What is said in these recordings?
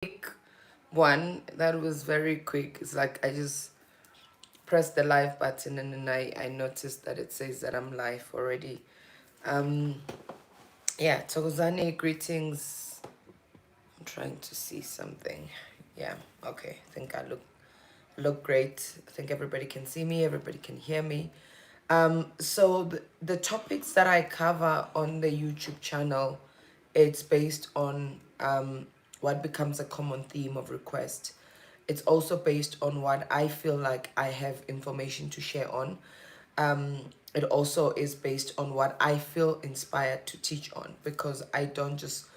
quick one. That was very quick. It's like I just pressed the live button and then I noticed that it says that I'm live already. Um, yeah, Togozani, greetings. I'm trying to see something. Yeah, okay. I think I look great. I think everybody can see me, everybody can hear me. So the topics that I cover on the YouTube channel, it's based on what becomes a common theme of request. It's also based on what I feel like I have information to share on. It also is based on what I feel inspired to teach on, because I just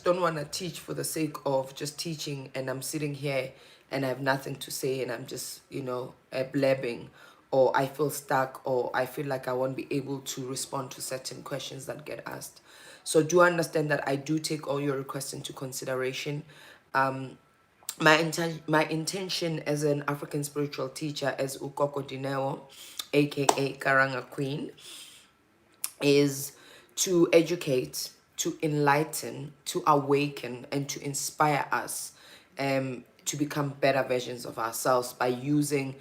don't want to teach for the sake of just teaching and I'm sitting here and I have nothing to say and I'm just, blabbing, or I feel stuck, or I feel like I won't be able to respond to certain questions that get asked. So do understand that I do take all your requests into consideration. My intention as an African spiritual teacher, as Ukoko Dineo, aka Karanga Queen, is to educate, to enlighten, to awaken, and to inspire us to become better versions of ourselves by using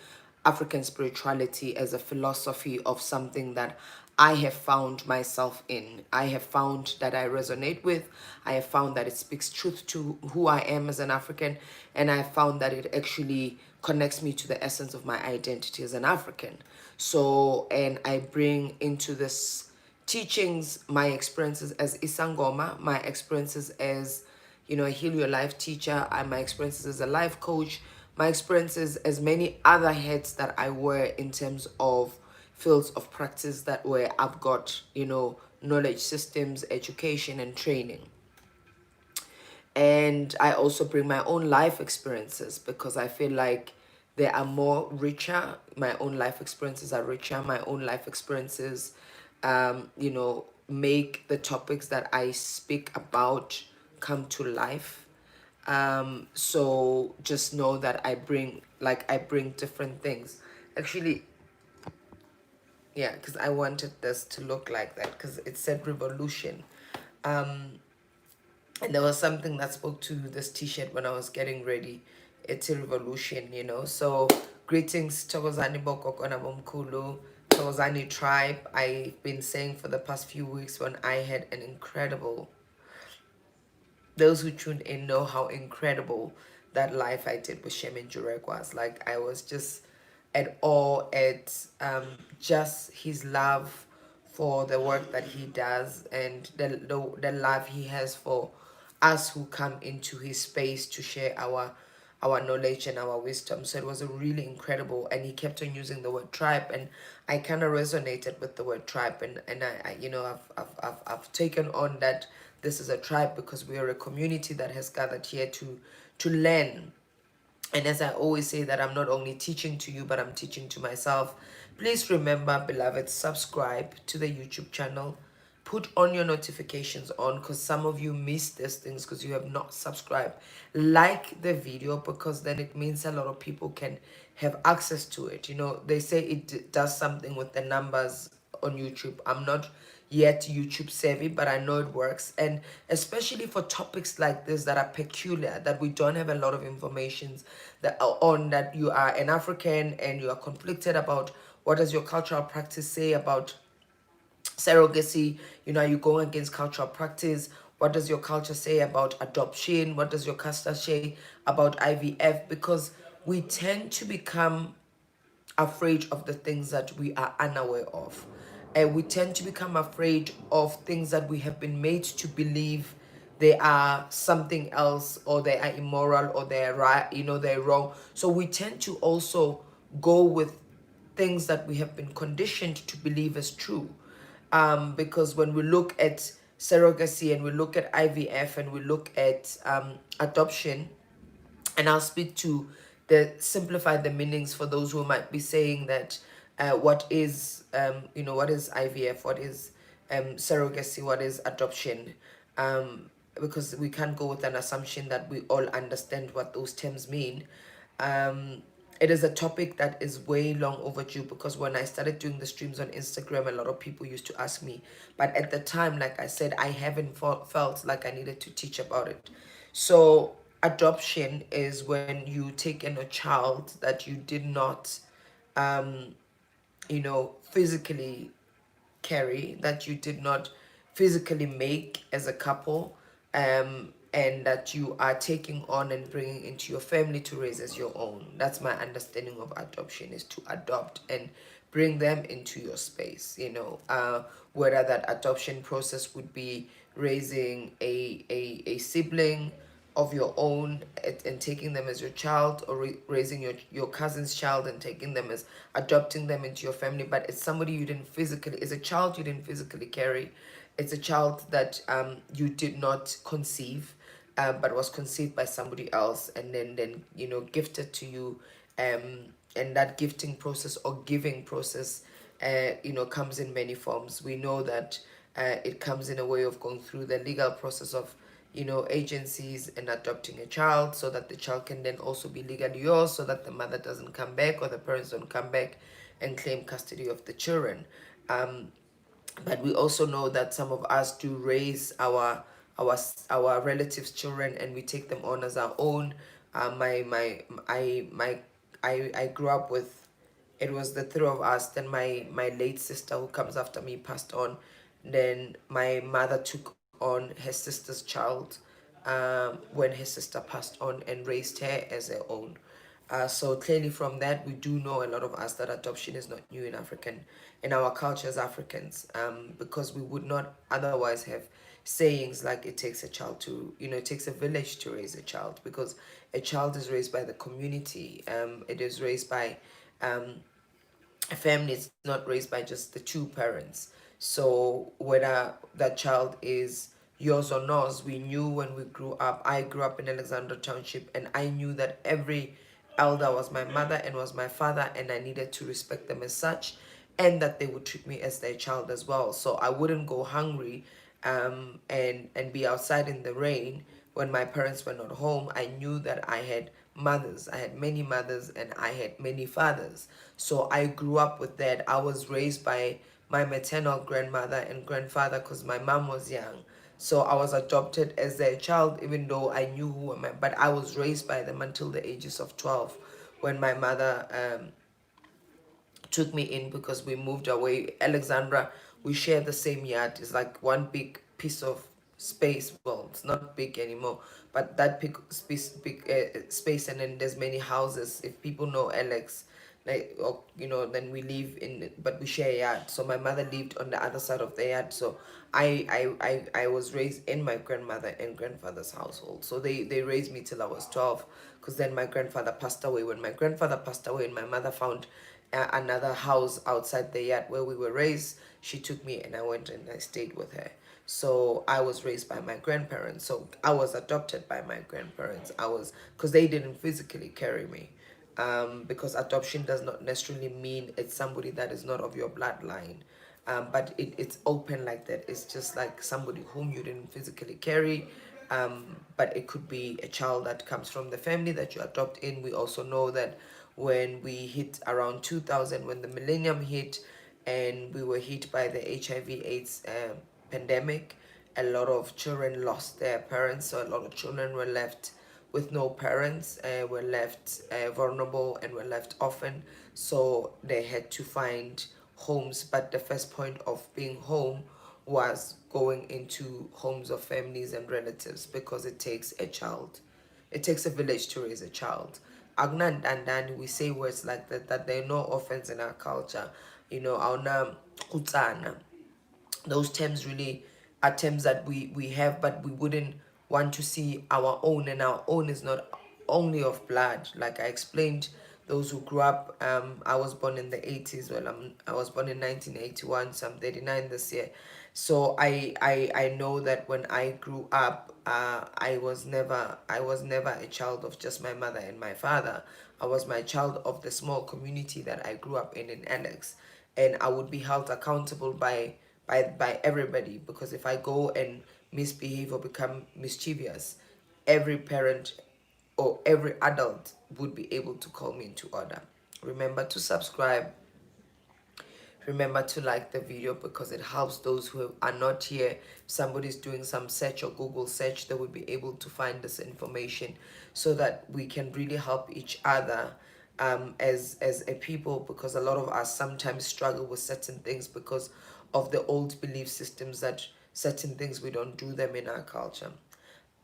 African spirituality as a philosophy of something that I have found myself in. I have found that I resonate with. I have found that it speaks truth to who I am as an African. And I have found that it actually connects me to the essence of my identity as an African. So, and I bring into this teachings my experiences as Isangoma, my experiences as, a Heal Your Life teacher, and my experiences as a life coach, my experiences as many other hats that I wear in terms of fields of practice that where I've got, knowledge systems, education, and training. And I also bring my own life experiences because I feel like they are more richer. My own life experiences are richer. My own life experiences, make the topics that I speak about come to life. So just know that I bring different things. Actually, yeah, because I wanted this to look like that because it said revolution. And there was something that spoke to this t-shirt when I was getting ready. It's a revolution. So greetings, Thokozani Bokokona Bomkulu, Thokozani tribe. I've been saying for the past few weeks when I had an incredible, those who tuned in know how incredible that life I did with Shemin Jurek was. Like, I was just at awe at just his love for the work that he does, and the love he has for us who come into his space to share our knowledge and our wisdom. So it was a really incredible, and he kept on using the word tribe, and I kind of resonated with the word tribe, and I've taken on that this is a tribe because we are a community that has gathered here to learn. And as I always say, that I'm not only teaching to you, but I'm teaching to myself. Please remember, beloved, subscribe to the YouTube channel. Put on your notifications on, because some of you miss these things because you have not subscribed. Like the video, because then it means a lot of people can have access to it. They say it does something with the numbers on YouTube. I'm not yet YouTube savvy, but I know it works. And especially for topics like this that are peculiar, that we don't have a lot of information that are on, that you are an African and you are conflicted about what does your cultural practice say about surrogacy. Are you going against cultural practice? What does your culture say about adoption? What does your culture say about IVF? Because we tend to become afraid of the things that we are unaware of. And we tend to become afraid of things that we have been made to believe they are something else, or they are immoral, or they're right, they're wrong. So we tend to also go with things that we have been conditioned to believe as true. Because when we look at surrogacy and we look at IVF and we look at adoption, and I'll speak to simplify the meanings for those who might be saying that what is what is IVF, what is surrogacy, what is adoption, because we can't go with an assumption that we all understand what those terms mean. It is a topic that is way long overdue, because when I started doing the streams on Instagram, a lot of people used to ask me, but at the time, like I said, I haven't felt like I needed to teach about it. So adoption is when you take in a child that you did not, um, physically carry, that you did not physically make as a couple, and that you are taking on and bringing into your family to raise as your own. That's my understanding of adoption, is to adopt and bring them into your space. Whether that adoption process would be raising a sibling of your own, and taking them as your child, or raising your cousin's child and taking them as adopting them into your family. But it's somebody you didn't physically, it's a child you didn't physically carry. It's a child that you did not conceive, but was conceived by somebody else, and then gifted to you. And that gifting process or giving process, comes in many forms. We know that it comes in a way of going through the legal process of agencies and adopting a child, so that the child can then also be legally yours, so that the mother doesn't come back or the parents don't come back and claim custody of the children. But we also know that some of us do raise our our relatives' children, and we take them on as our own. I grew up with, it was the three of us. Then my late sister, who comes after me, passed on. Then my mother took on her sister's child, when her sister passed on, and raised her as her own. So clearly from that, we do know, a lot of us, that adoption is not new in our culture as Africans, because we would not otherwise have sayings like, it takes a child to, it takes a village to raise a child, because a child is raised by the community. It is raised by, a family is not raised by just the two parents. So whether that child is yours or not, we knew when we grew up. I grew up in Alexandra Township, and I knew that every elder was my mother and was my father, and I needed to respect them as such, and that they would treat me as their child as well. So I wouldn't go hungry, and be outside in the rain when my parents were not home. I knew that I had mothers. I had many mothers, and I had many fathers. So I grew up with that. I was raised by my maternal grandmother and grandfather, because my mom was young. So I was adopted as their child, even though I knew who am I, but I was raised by them until the ages of 12, when my mother took me in, because we moved away. Alexandra, we share the same yard. It's like one big piece of space. Well, it's not big anymore, but that big space, and then there's many houses. If people know Alex, like, or then we live in, but we share a yard. So my mother lived on the other side of the yard. So I was raised in my grandmother and grandfather's household. So they raised me till I was 12, because then my grandfather passed away. When my grandfather passed away and my mother found another house outside the yard where we were raised, she took me, and I went and I stayed with her. So I was raised by my grandparents. So I was adopted by my grandparents. Because they didn't physically carry me. Because adoption does not necessarily mean it's somebody that is not of your bloodline. But it's open like that. It's just like somebody whom you didn't physically carry. But it could be a child that comes from the family that you adopt in. We also know that when we hit around 2000, when the millennium hit, and we were hit by the HIV/AIDS pandemic, a lot of children lost their parents. So a lot of children were left with no parents, were left vulnerable, and were left orphan. So they had to find homes. But the first point of being home was going into homes of families and relatives, because it takes a child. It takes a village to raise a child. Agnan and Dan, we say words like that there are no offense in our culture. Our kutsana, those terms really are terms that we have, but we wouldn't want to see our own, and our own is not only of blood. Like I explained, those who grew up, I was born in the 80s. Well, I was born in 1981, so I'm 39 this year. So I know that when I grew up, I was never a child of just my mother and my father. I was my child of the small community that I grew up in Alex, and I would be held accountable by everybody, because if I go and misbehave or become mischievous, every parent or every adult would be able to call me into order. Remember to subscribe. Remember to like the video because it helps those who are not here. If somebody's doing some search or Google search, they will be able to find this information so that we can really help each other as a people, because a lot of us sometimes struggle with certain things because of the old belief systems that certain things we don't do them in our culture.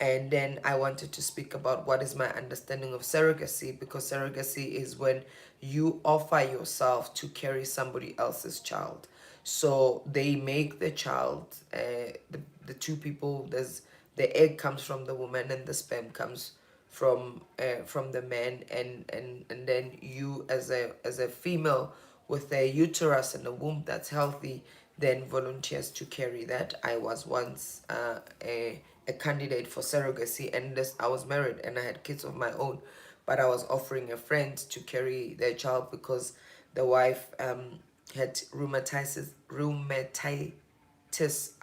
And then I wanted to speak about what is my understanding of surrogacy, because surrogacy is when you offer yourself to carry somebody else's child. So they make the child, the two people, there's the egg comes from the woman and the sperm comes from the man, and then you as a female with a uterus and a womb that's healthy then volunteers to carry that. I was once a candidate for surrogacy, and this I was married and I had kids of my own, but I was offering a friend to carry their child because the wife had rheumatitis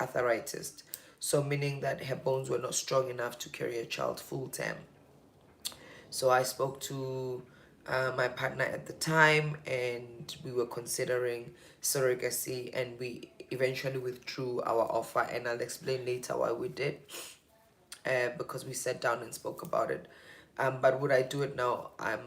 arthritis, so meaning that her bones were not strong enough to carry a child full term. So I spoke to my partner at the time, and we were considering surrogacy, and we eventually withdrew our offer, and I'll explain later why we did, because we sat down and spoke about it. But would I do it now? I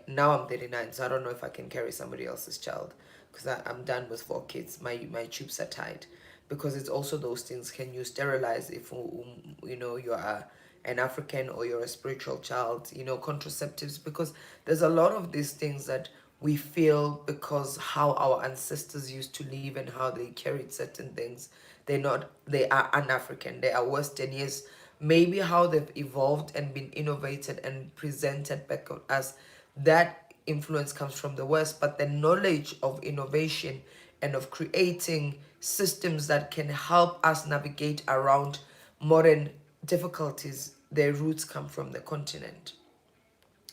now I'm 39, so I don't know if I can carry somebody else's child, because I'm done with 4 kids. My tubes are tied, because it's also those things. Can you sterilize if you are an African or you're a spiritual child? Contraceptives, because there's a lot of these things that we feel because how our ancestors used to live and how they carried certain things. They are un-African, they are Western. Yes, maybe how they've evolved and been innovated and presented back at us, that influence comes from the West, but the knowledge of innovation and of creating systems that can help us navigate around modern difficulties, their roots come from the continent.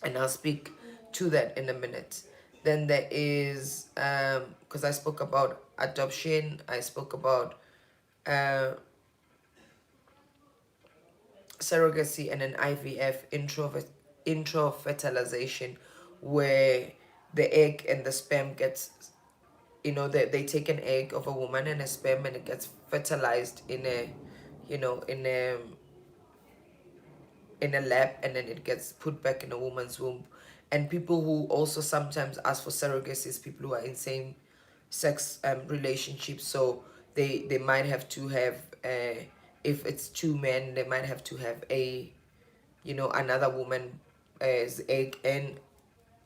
And I'll speak to that in a minute. Then there is, because I spoke about adoption, I spoke about uh, surrogacy, and an IVF, intro fertilization, where the egg and the sperm gets, they take an egg of a woman and a sperm, and it gets fertilized in a lab, and then it gets put back in a woman's womb. And people who also sometimes ask for surrogacy is people who are in same sex relationships. So they might have to have, if it's two men, they might have to have another woman as egg and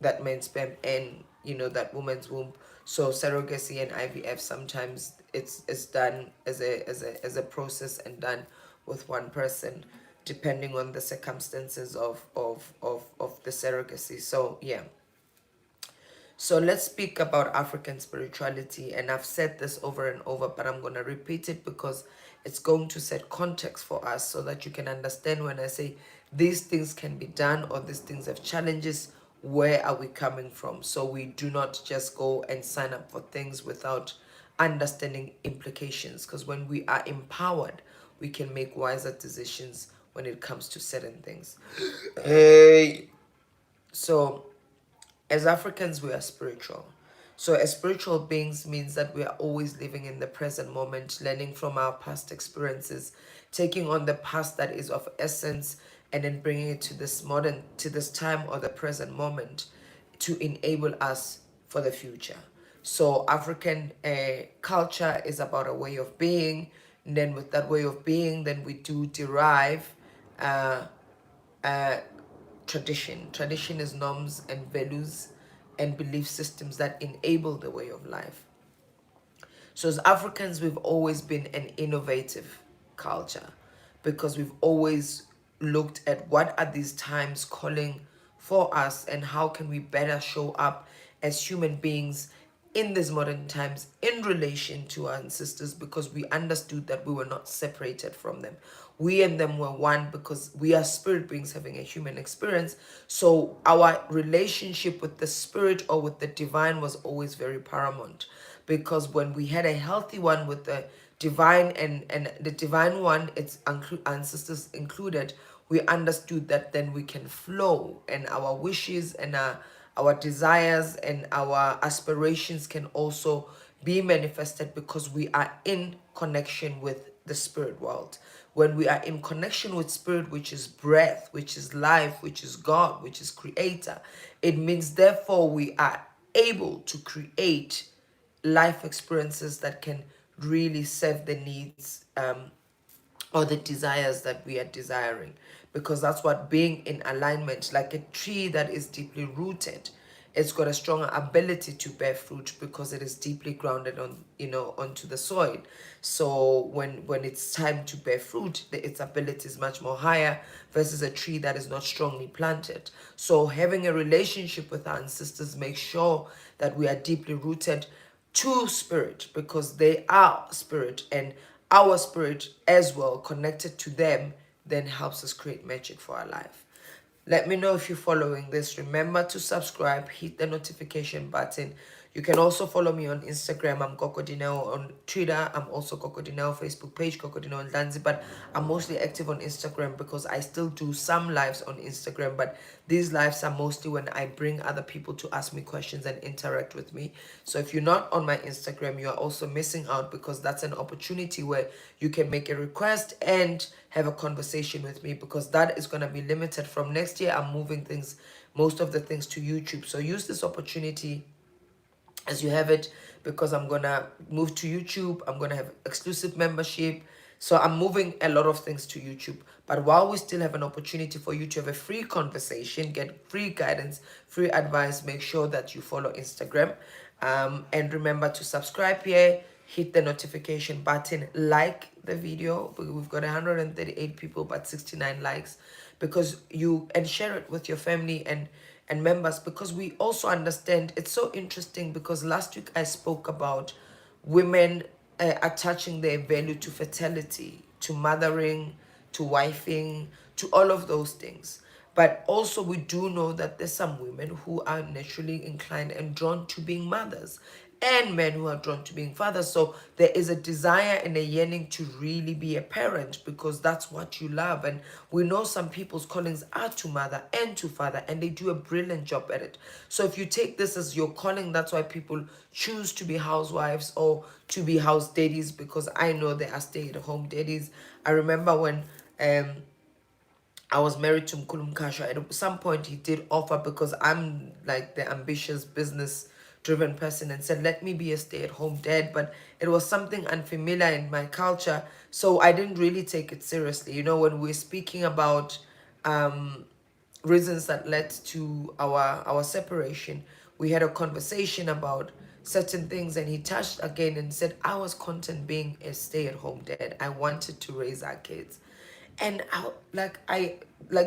that man's sperm and that woman's womb. So surrogacy and IVF, sometimes it's done as a process and done with one person, depending on the circumstances of the surrogacy. So yeah. So let's speak about African spirituality. And I've said this over and over, but I'm going to repeat it because it's going to set context for us so that you can understand when I say these things can be done or these things have challenges, where are we coming from? So we do not just go and sign up for things without understanding implications, because when we are empowered, we can make wiser decisions when it comes to certain things. Hey. So as Africans, we are spiritual. So, as spiritual beings means that we are always living in the present moment, learning from our past experiences, taking on the past that is of essence, and then bringing it to this time or the present moment to enable us for the future. So, African culture is about a way of being. And then, with that way of being, then we do derive uh, uh, tradition. Tradition is norms and values and belief systems that enable the way of life. So as Africans, we've always been an innovative culture, because we've always looked at what are these times calling for us and how can we better show up as human beings in these modern times in relation to our ancestors, because we understood that we were not separated from them. We and them were one, because we are spirit beings having a human experience. So our relationship with the spirit or with the divine was always very paramount, because when we had a healthy one with the divine and the divine one, its ancestors included, we understood that then we can flow, and our wishes and our desires and our aspirations can also be manifested because we are in connection with the spirit world. When we are in connection with spirit, which is breath, which is life, which is God, which is creator, it means therefore we are able to create life experiences that can really serve the needs or the desires that we are desiring, because that's what being in alignment, like a tree that is deeply rooted, it's got a stronger ability to bear fruit because it is deeply grounded on, onto the soil. So when it's time to bear fruit, its ability is much more higher versus a tree that is not strongly planted. So having a relationship with our ancestors makes sure that we are deeply rooted to spirit, because they are spirit, and our spirit as well connected to them then helps us create magic for our life. Let me know if you're following this. Remember to subscribe, hit the notification button. You can also follow me on Instagram. I'm Coco Dineo. On Twitter, I'm also Coco Dineo. Facebook page, Coco Dineo and Danzi. But I'm mostly active on Instagram because I still do some lives on Instagram. But these lives are mostly when I bring other people to ask me questions and interact with me. So if you're not on my Instagram, you are also missing out, because that's an opportunity where you can make a request and have a conversation with me, because that is going to be limited. From next year, I'm moving most of the things to YouTube. So use this opportunity as you have it, because I'm gonna move to YouTube. I'm gonna have exclusive membership. So I'm moving a lot of things to YouTube. But while we still have an opportunity for you to have a free conversation, get free guidance, free advice, make sure that you follow Instagram. And remember to subscribe here, hit the notification button, like the video. We've got 138 people, but 69 likes, because and share it with your family and members, because we also understand. It's so interesting because last week I spoke about women attaching their value to fertility, to mothering, to wifing, to all of those things. But also we do know that there's some women who are naturally inclined and drawn to being mothers, and men who are drawn to being fathers. So there is a desire and a yearning to really be a parent, because that's what you love. And we know some people's callings are to mother and to father, and they do a brilliant job at it. So if you take this as your calling, that's why people choose to be housewives or to be house daddies, because I know there are stay-at-home daddies. I remember when I was married to Mkulu Mkasha. At some point, he did offer, because I'm like the ambitious, business-driven person, and said, let me be a stay-at-home dad. But it was something unfamiliar in my culture, so I didn't really take it seriously. When we're speaking about reasons that led to our separation, we had a conversation about certain things, and he touched again and said, I was content being a stay-at-home dad. I wanted to raise our kids. And I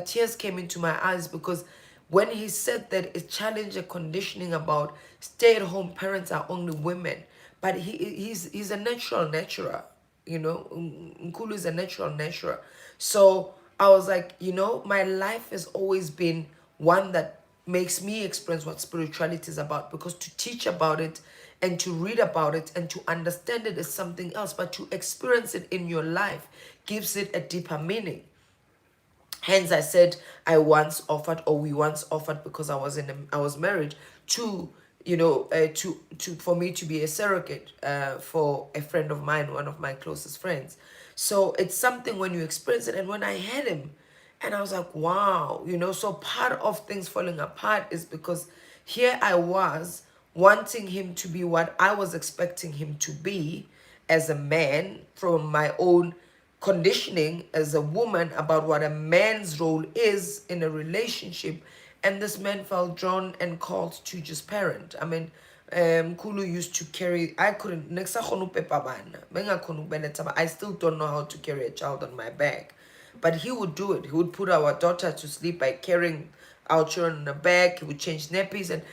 tears came into my eyes, because when he said that, it challenged a conditioning about stay-at-home parents are only women. But he's a natural natural. Nkulu is a natural natural. So I was like, my life has always been one that makes me experience what spirituality is about, because to teach about it and to read about it and to understand it is something else, but to experience it in your life gives it a deeper meaning. Hence, I said we once offered, because I was married to, for me to be a surrogate for a friend of mine, one of my closest friends. So it's something when you experience it, and when I had him, and I was like, wow, so part of things falling apart is because here I was wanting him to be what I was expecting him to be as a man, from my own conditioning as a woman about what a man's role is in a relationship. And this man felt drawn and called to just parent. I mean, Kulu used to carry, I couldn't, I still don't know how to carry a child on my back. But he would do it. He would put our daughter to sleep by carrying our children in the back. He would change nappies. And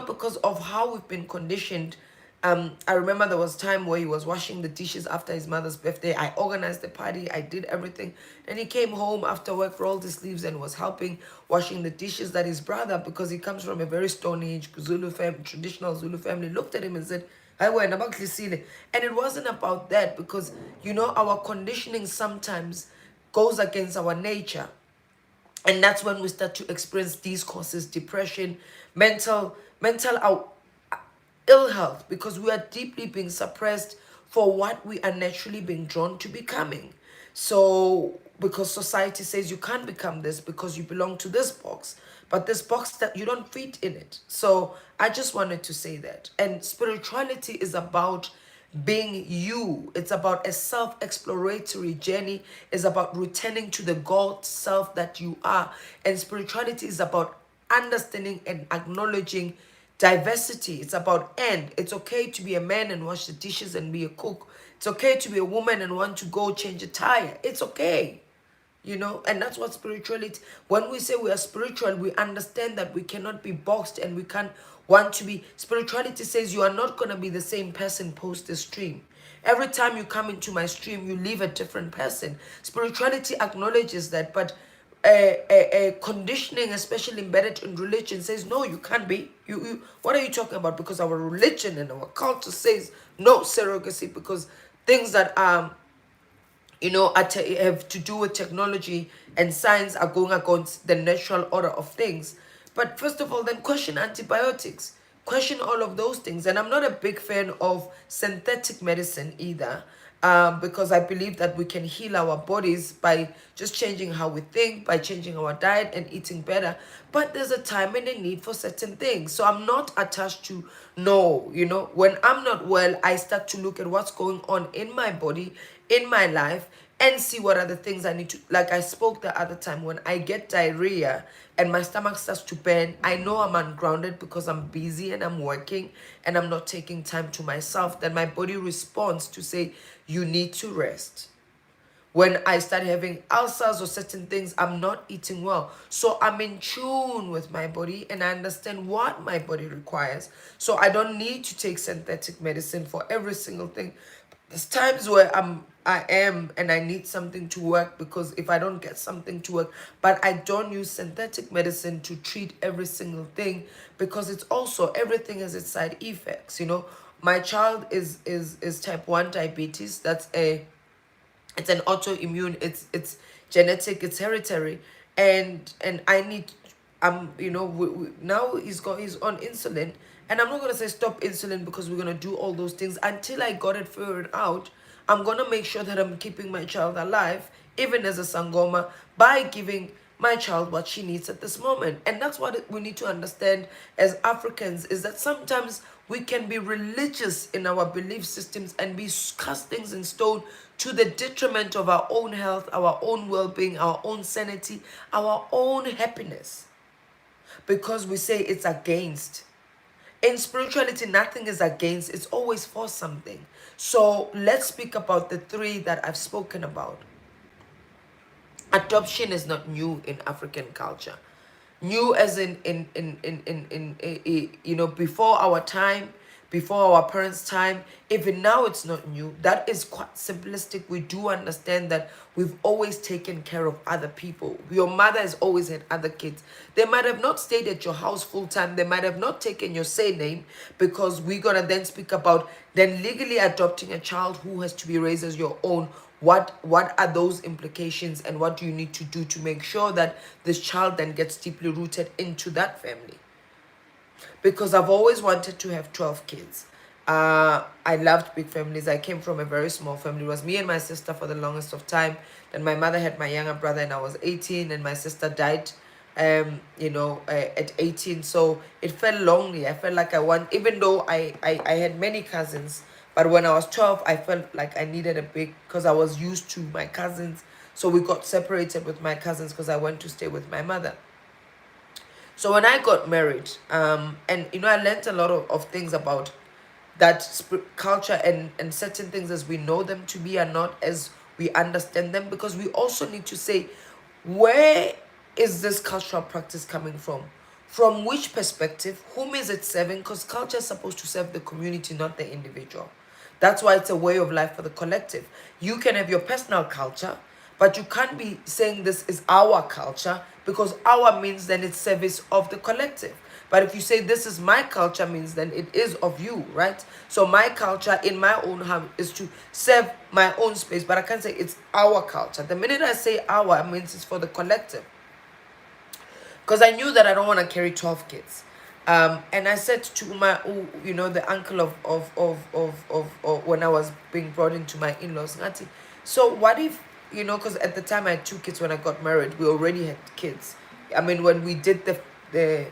because of how we've been conditioned, I remember there was time where he was washing the dishes after his mother's birthday. I organized the party. I did everything. And he came home after work, rolled his sleeves, and was helping washing the dishes. That his brother, because he comes from a very Stone Age Zulu family, traditional Zulu family, looked at him and said, I went about Lisile. And it wasn't about that, because, our conditioning sometimes goes against our nature. And that's when we start to experience these causes: depression, mental ill health, because we are deeply being suppressed for what we are naturally being drawn to becoming. So, because society says you can't become this because you belong to this box, but this box that you don't fit in it. So, I just wanted to say that. And spirituality is about being you. It's about a self-exploratory journey. It's about returning to the God self that you are. And spirituality is about understanding and acknowledging diversity. It's about end. It's okay to be a man and wash the dishes and be a cook. It's okay to be a woman and want to go change a tire. It's okay. And that's what spirituality, when we say we are spiritual, we understand that we cannot be boxed and we can't want to be. Spirituality says you are not going to be the same person post the stream. Every time you come into my stream, you leave a different person. Spirituality acknowledges that, but a conditioning, especially embedded in religion, says no, you can't be. What are you talking about? Because our religion and our culture says no surrogacy, because things that have to do with technology and science are going against the natural order of things. But first of all, then question antibiotics, question all of those things. And I'm not a big fan of synthetic medicine either, because I believe that we can heal our bodies by just changing how we think, by changing our diet and eating better. But there's a time and a need for certain things. So I'm not attached to no, when I'm not well, I start to look at what's going on in my body, in my life, and see what are the things I need to, like I spoke the other time, when I get diarrhea and my stomach starts to burn, I know I'm ungrounded because I'm busy and I'm working and I'm not taking time to myself. Then my body responds to say, you need to rest. When I start having ulcers or certain things, I'm not eating well. So I'm in tune with my body and I understand what my body requires. So I don't need to take synthetic medicine for every single thing. There's times where I am and I need something to work, because if I don't get something to work, but I don't use synthetic medicine to treat every single thing, because it's also, everything has its side effects. My child is type 1 diabetes. It's an autoimmune, it's genetic, it's hereditary, and I need, now he's on insulin, and I'm not going to say stop insulin, because we're going to do all those things until I got it figured out. I'm going to make sure that I'm keeping my child alive, even as a sangoma, by giving my child what she needs at this moment. And that's what we need to understand as Africans, is that sometimes we can be religious in our belief systems and be cast things in stone to the detriment of our own health, our own well-being, our own sanity, our own happiness, because we say it's against. In spirituality, nothing is against, it's always for something. So let's speak about the three that I've spoken about. Adoption is not new in African culture. New as in before our time, before our parents' time. Even now, it's not new. That is quite simplistic. We do understand that we've always taken care of other people. Your mother has always had other kids. They might have not stayed at your house full time. They might have not taken your surname, because we're gonna then speak about then legally adopting a child who has to be raised as your own. What are those implications, and what do you need to do to make sure that this child then gets deeply rooted into that family? Because I've always wanted to have 12 kids. I loved big families. I came from a very small family. It was me and my sister for the longest of time. Then my mother had my younger brother and I was 18, and my sister died at 18. So it felt lonely. I felt like even though I had many cousins, but when I was 12, I felt like I needed a big, because I was used to my cousins. So we got separated with my cousins because I went to stay with my mother. So when I got married, and I learned a lot of things about that culture, and certain things as we know them to be are not as we understand them, because we also need to say, where is this cultural practice coming from? From which perspective? Whom is it serving? Because culture is supposed to serve the community, not the individual. That's why it's a way of life for the collective. You can have your personal culture, but you can't be saying this is our culture, because our means then it's service of the collective. But if you say this is my culture, means then it is of you, right? So my culture in my own home is to serve my own space, but I can't say it's our culture. The minute I say our, it means it's for the collective. because I knew that I don't want to carry 12 kids. And I said to my, the uncle of when I was being brought into my in-laws, Ngati, so what if, because at the time I had 2 kids when I got married, we already had kids. I mean, when we did the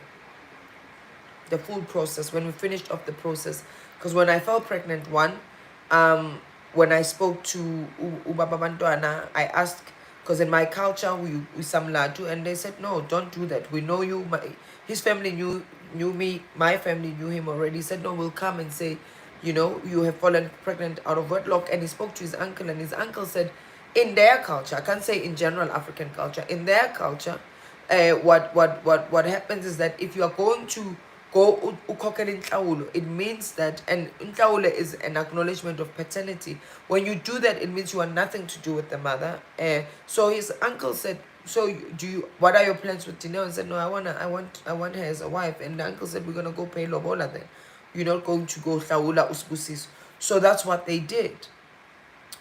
full process, when we finished off the process, because when I fell pregnant, um when I spoke to Ubaba Bantwana, I asked, because in my culture we some ladu, and they said, no, don't do that, we know you. His family knew me, my family knew him already. He said, no, we'll come and say, you have fallen pregnant out of wedlock. And he spoke to his uncle, and his uncle said, in their culture, I can't say in general African culture, in their culture, what happens is that if you are going to go ukhokhela inhlawulo, it means that, and inhlawulo is an acknowledgement of paternity. When you do that, it means you want nothing to do with the mother. So his uncle said, so what are your plans with Dineo? And said, no, I want her as a wife. And the uncle said, we're gonna go pay lobola then. You're not going to go hlawula usbusis. So that's what they did.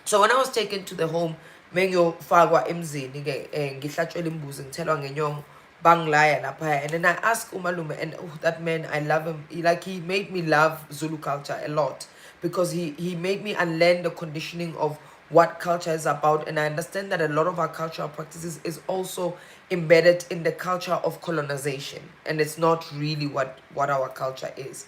So when I was taken to the home, mengiyofakwa emzini ke ngihlatshwele imbuzi ngithelwa ngenyongo bangilaya lapha, and then I asked umalume, and that man, I love him. He made me love Zulu culture a lot, because he made me unlearn the conditioning of what culture is about. And I understand that a lot of our cultural practices is also embedded in the culture of colonization, and it's not really what our culture is.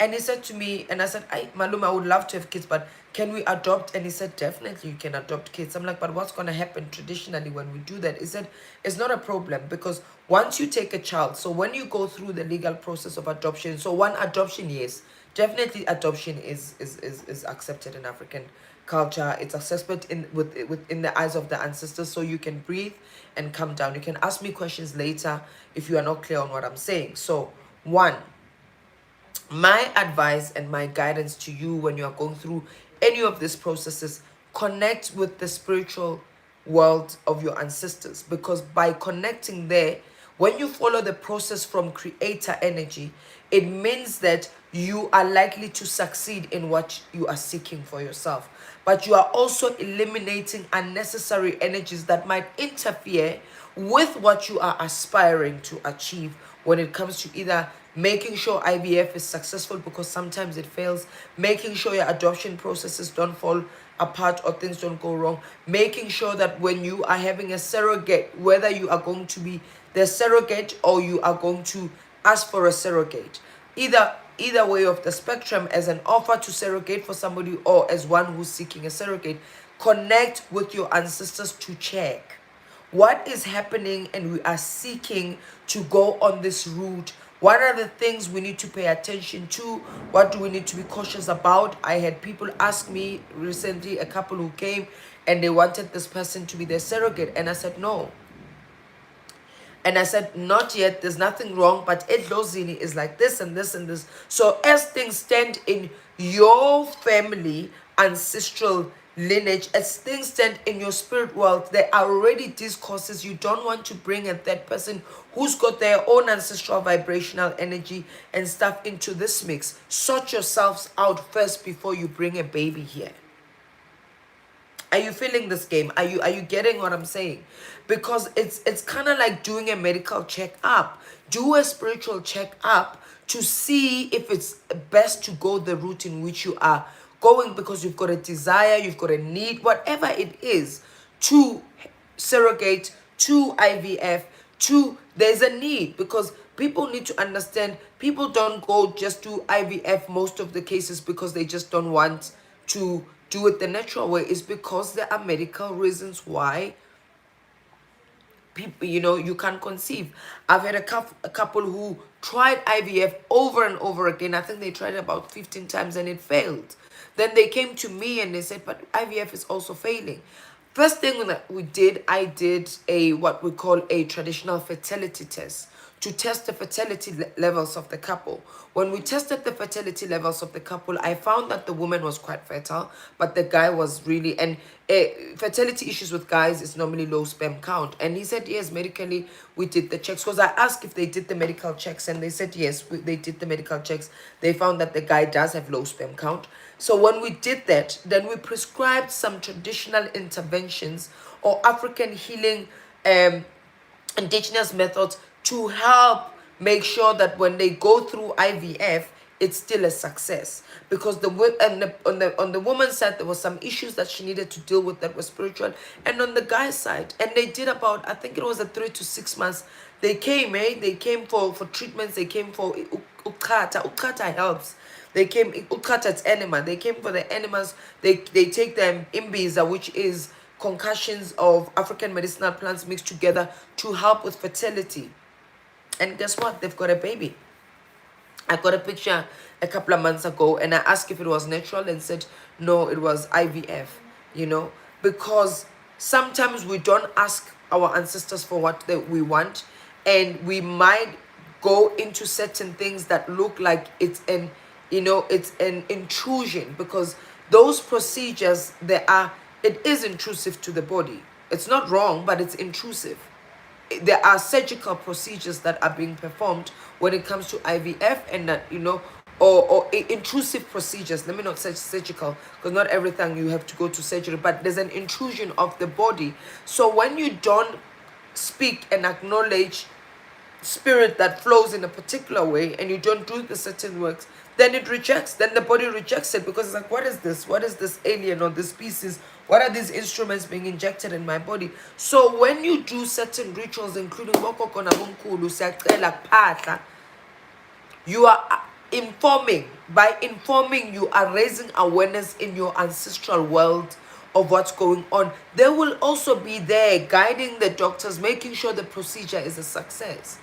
And he said to me, and I said, Maluma, I would love to have kids, but can we adopt? And he said, definitely you can adopt kids. I'm like, but what's going to happen traditionally when we do that? He said, it's not a problem, because once you take a child, so when you go through the legal process of adoption, so one adoption, yes, definitely adoption is accepted in African culture. It's accepted within the eyes of the ancestors, so you can breathe and come down. You can ask me questions later if you are not clear on what I'm saying. So, one, my advice and my guidance to you when you are going through any of these processes, connect with the spiritual world of your ancestors, because by connecting there, when you follow the process from creator energy, it means that you are likely to succeed in what you are seeking for yourself, but you are also eliminating unnecessary energies that might interfere with what you are aspiring to achieve when it comes to either making sure IVF is successful, because sometimes it fails, making sure your adoption processes don't fall apart or things don't go wrong, making sure that when you are having a surrogate, whether you are going to be the surrogate or you are going to ask for a surrogate, either way of the spectrum, as an offer to surrogate for somebody or as one who's seeking a surrogate, connect with your ancestors to check what is happening, and we are seeking to go on this route. What are the things we need to pay attention to? What do we need to be cautious about? I had people ask me recently, a couple who came and they wanted this person to be their surrogate, and I said no. And I said, not yet, there's nothing wrong, but Edlozini is like this and this and this. So as things stand in your family, ancestral lineage, as things stand in your spirit world, there are already discourses. You don't want to bring a third person who's got their own ancestral vibrational energy and stuff into this mix. Sort yourselves out first before you bring a baby here. Are you feeling this game? Are you getting what I'm saying? Because it's kind of like doing a medical check-up. Do a spiritual check-up to see if it's best to go the route in which you are going, because you've got a desire, you've got a need, whatever it is, to surrogate, to IVF, to there's a need, because people need to understand, people don't go just to IVF most of the cases because they just don't want to do it the natural way. Is because there are medical reasons why people, you can't conceive. I've had a couple who tried IVF over and over again. I think they tried it about 15 times and it failed. Then they came to me and they said, but IVF is also failing. First thing that we did, I did what we call a traditional fertility test to test the fertility levels of the couple. When we tested the fertility levels of the couple, I found that the woman was quite fertile, but the guy was really, and fertility issues with guys is normally low sperm count. And he said, yes, medically, we did the checks. Because I asked if they did the medical checks, and they said, yes, they did the medical checks. They found that the guy does have low sperm count. So when we did that, then we prescribed some traditional interventions or African healing indigenous methods to help make sure that when they go through IVF, it's still a success. Because on the woman's side, there was some issues that she needed to deal with that were spiritual, and on the guy's side, and they did about, I think it was a 3 to 6 months. They came, they came for treatments. They came for ukata helps. They came ukata, it's enema. They came for the enemas. They take them imbiza, which is concussions of African medicinal plants mixed together to help with fertility. And guess what? They've got a baby. I got a picture a couple of months ago, and I asked if it was natural, and said no, it was IVF, because sometimes we don't ask our ancestors for what we want, and we might go into certain things that look like it's an intrusion, because those procedures, it is intrusive to the body. It's not wrong, but it's intrusive. There are surgical procedures that are being performed when it comes to IVF, and that or intrusive procedures. Let me not say surgical, because not everything you have to go to surgery, but there's an intrusion of the body. So when you don't speak and acknowledge spirit that flows in a particular way, and you don't do the certain works, then the body rejects it, because it's like, what is this alien or this species? What are these instruments being injected in my body? So when you do certain rituals, including you are informing. By informing, you are raising awareness in your ancestral world of what's going on. They will also be there guiding the doctors, making sure the procedure is a success.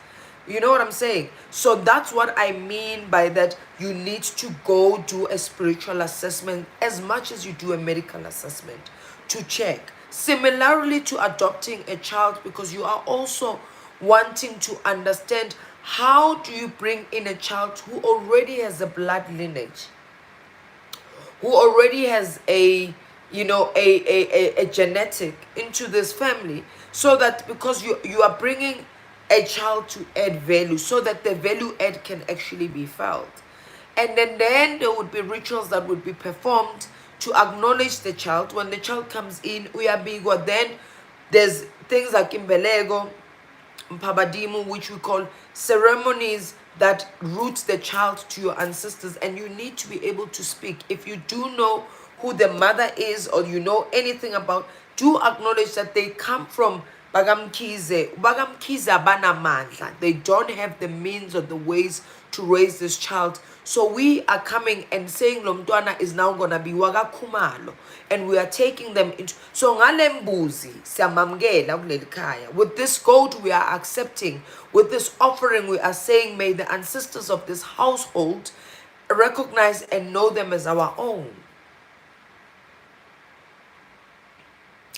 You know what I'm saying? So that's what I mean by that. You need to go do a spiritual assessment as much as you do a medical assessment to check. Similarly to adopting a child, because you are also wanting to understand, how do you bring in a child who already has a blood lineage, who already has a genetic into this family, so that, because you are bringing a child to add value, so that the value add can actually be felt. And then there would be rituals that would be performed to acknowledge the child. When the child comes in, uyabikwa. Then there's things like imbelego, mpabadimu, which we call ceremonies that root the child to your ancestors. And you need to be able to speak. If you do know who the mother is, or you know anything about, do acknowledge that they come from bagamkize abanamandla. They don't have the means or the ways to raise this child. So we are coming and saying Lomdwana is now gonna be wagakumalo, and we are taking them into, so ngalembuzi siyamamkela kuleli khaya. With this goat we are accepting, with this offering we are saying, may the ancestors of this household recognize and know them as our own.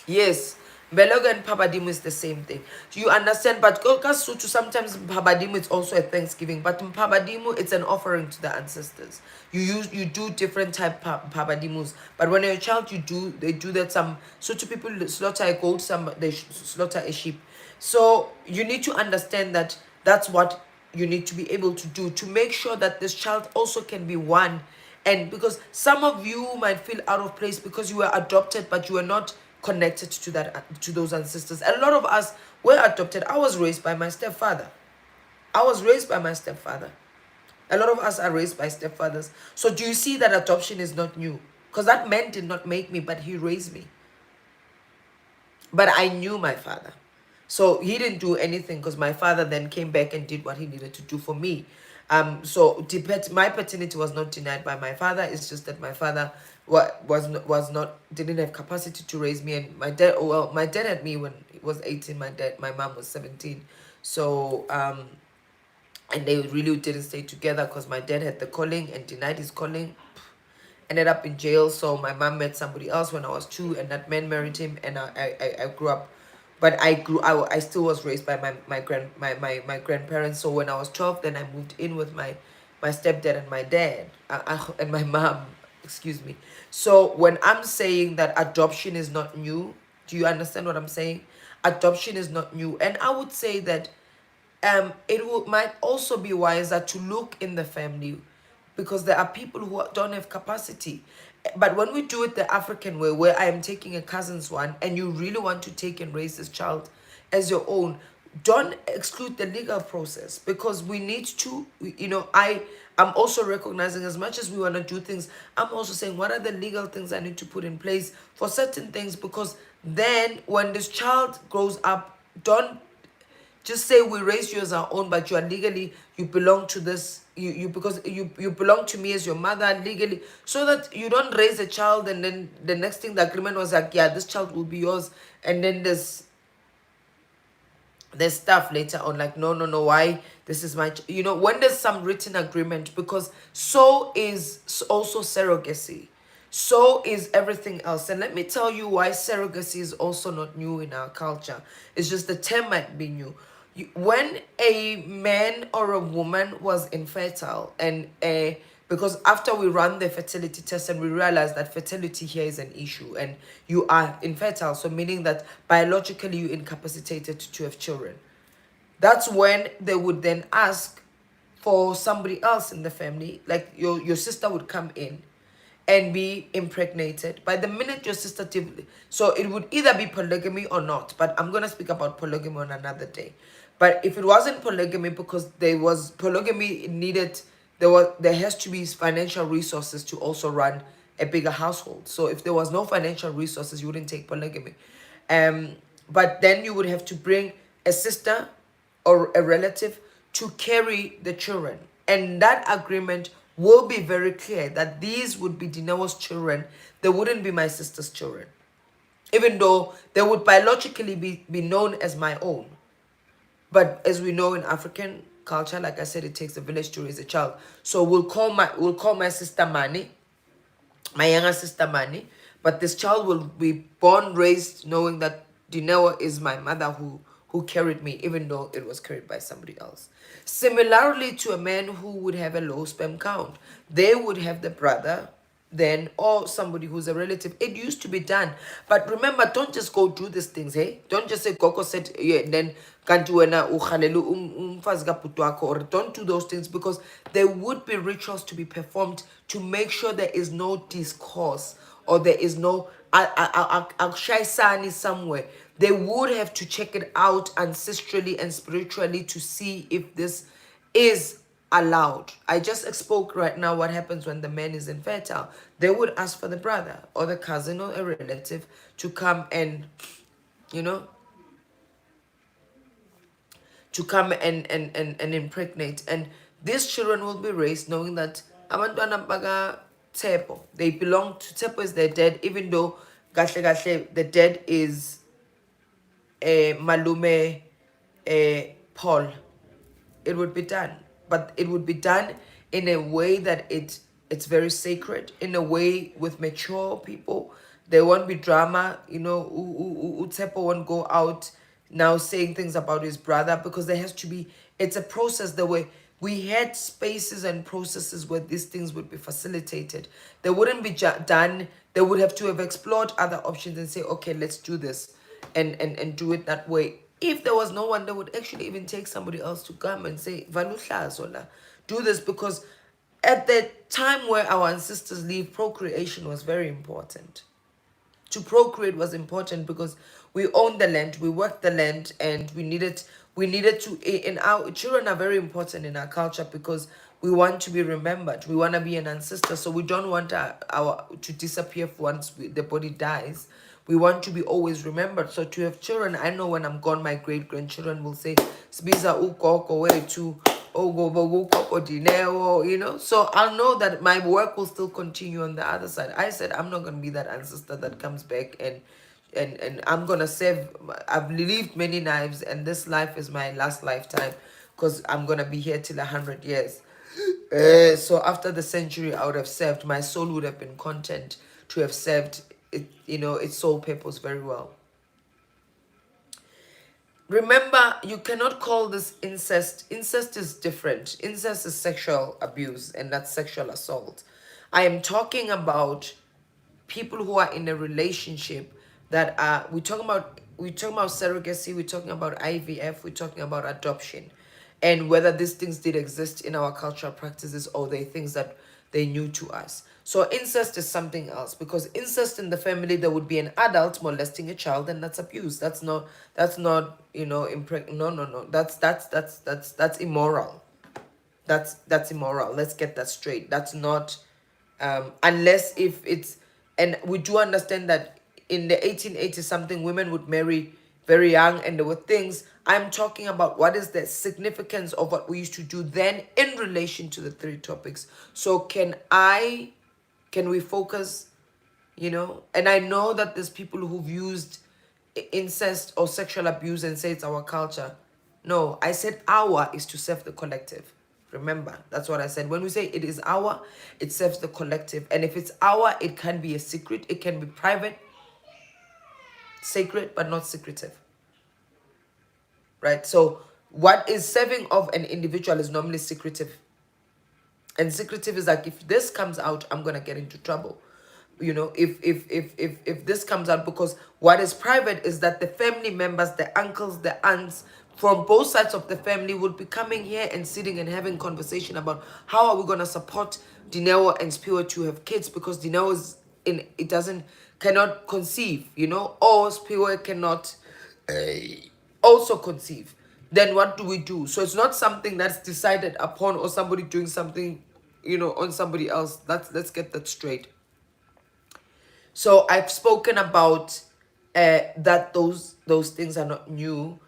Yes, Beloga and Pabadimu is the same thing. Do you understand? But Kokasutu, sometimes Pabadimu it's also a Thanksgiving. But in Pabadimu, it's an offering to the ancestors. You do different type Pabadimus. But when you're a child, they do that. Some people slaughter a goat, some they slaughter a sheep. So you need to understand that that's what you need to be able to do, to make sure that this child also can be one. And because some of you might feel out of place because you were adopted, but you were not connected to those ancestors. A lot of us were adopted. I was raised by my stepfather. A lot of us are raised by stepfathers. So do you see that adoption is not new? Because that man did not make me, but he raised me. But I knew my father. So he didn't do anything, because my father then came back and did what he needed to do for me. So my paternity was not denied by my father. It's just that my father didn't have capacity to raise me, and my dad had me when he was 18. My mom was 17. So and they really didn't stay together, because my dad had the calling and denied his calling, ended up in jail. So my mom met somebody else when I was 2, and that man married him, and I grew up. But I still was raised by my grandparents. So when I was 12, then I moved in with my stepdad and my dad and my mom. Excuse me. So when I'm saying that adoption is not new, do you understand what I'm saying? Adoption is not new. And I would say that might also be wiser to look in the family, because there are people who don't have capacity. But when we do it the African way, where I am taking a cousin's one, and you really want to take and raise this child as your own, don't exclude the legal process, because we need to, I'm also recognizing, as much as we want to do things, I'm also saying what are the legal things I need to put in place for certain things, because then when this child grows up, don't just say we raised you as our own, but you are legally, you belong to this, you because you belong to me as your mother legally, so that you don't raise a child and then the next thing, the agreement was like, yeah, this child will be yours, and then there's stuff later on like, no, no, no, why this is my when there's some written agreement, because so is also surrogacy, so is everything else. And let me tell you why surrogacy is also not new in our culture. It's just the term might be new. When a man or a woman was infertile, and because after we run the fertility test and we realize that fertility here is an issue and you are infertile, so meaning that biologically you're incapacitated to have children, that's when they would then ask for somebody else in the family, like your sister would come in and be impregnated. By the minute your sister so it would either be polygamy or not, but I'm going to speak about polygamy on another day. But if it wasn't polygamy, because there was polygamy, it needed, there has to be financial resources to also run a bigger household. So if there was no financial resources, you wouldn't take polygamy. um but then you would have to bring a sister or a relative to carry the children. And that agreement will be very clear that these would be Dinewo's children. They wouldn't be my sister's children, even though they would biologically be known as my own. But as we know in African culture, like I said, it takes a village to raise a child. So we'll call my sister Mani, my younger sister Mani, but this child will be born, raised, knowing that Dinewa is my mother who carried me, even though it was carried by somebody else. Similarly to a man who would have a low sperm count, they would have the brother then, or somebody who's a relative. It used to be done. But remember, don't just go do these things, hey? Don't just say Coco said, yeah, and then kanti wena ukhalelu umfazi kabhuti wakho, or don't do those things, because there would be rituals to be performed to make sure there is no discourse, or there is no akshaisani somewhere. They would have to check it out ancestrally and spiritually to see if this is allowed. I just spoke right now what happens when the man is infertile. They would ask for the brother or the cousin or a relative to come and, you know, to come and impregnate. And these children will be raised knowing that abantwana baka Tepo, they belong to Tepo, is their dad, even though gahle gahle the dad is Malume Paul. It would be done, but it would be done in a way that it's very sacred, in a way with mature people. There won't be drama, Utsepo won't go out now saying things about his brother, because there has to be, it's a process. The way we had spaces and processes where these things would be facilitated. They wouldn't be done. They would have to have explored other options and say, okay, let's do this and do it that way. If there was no one, they would actually even take somebody else to come and say, Valuhlazola, do this, because at the time where our ancestors lived, procreation was very important. To procreate was important because we owned the land, we worked the land, and we needed to, in our children are very important in our culture, because we want to be remembered. We want to be an ancestor, so we don't want our to disappear once the body dies. We want to be always remembered. So to have children, I know when I'm gone, my great grandchildren will say, "Sbiza ukoko where to ukoko dinero," So I'll know that my work will still continue on the other side. I said I'm not gonna be that ancestor that comes back and I'm gonna save. I've lived many lives, and this life is my last lifetime, because I'm gonna be here till 100 years. So after the century, I would have served. My soul would have been content to have served it, its soul purpose very well. Remember, you cannot call this incest. Incest is different. Incest is sexual abuse, and that's sexual assault. I am talking about people who are in a relationship that are, we talking about surrogacy, we're talking about IVF, we're talking about adoption, and whether these things did exist in our cultural practices, or they things that they're new to us. So incest is something else, because incest in the family, there would be an adult molesting a child, and that's abuse. That's not no. That's immoral. That's immoral. Let's get that straight. That's not, unless if it's, and we do understand that in the 1880s something, women would marry very young, and there were things. I'm talking about what is the significance of what we used to do then in relation to the three topics. So can we focus, and I know that there's people who've used incest or sexual abuse and say it's our culture. No, I said our is to serve the collective. Remember, that's what I said. When we say it is our, it serves the collective. And if it's our, it can be a secret, it can be private, sacred, but not secretive. Right? So what is serving of an individual is normally secretive. And secretive is like, if this comes out, I'm gonna get into trouble. If this comes out, because what is private is that the family members, the uncles, the aunts from both sides of the family would be coming here and sitting and having conversation about how are we gonna support Dineo and Spiwa to have kids, because Dineo is in, it doesn't, cannot conceive, or Spiwa cannot also conceive. Then what do we do? So it's not something that's decided upon, or somebody doing something on somebody else. Let's get that straight. So I've spoken about that those things are not new,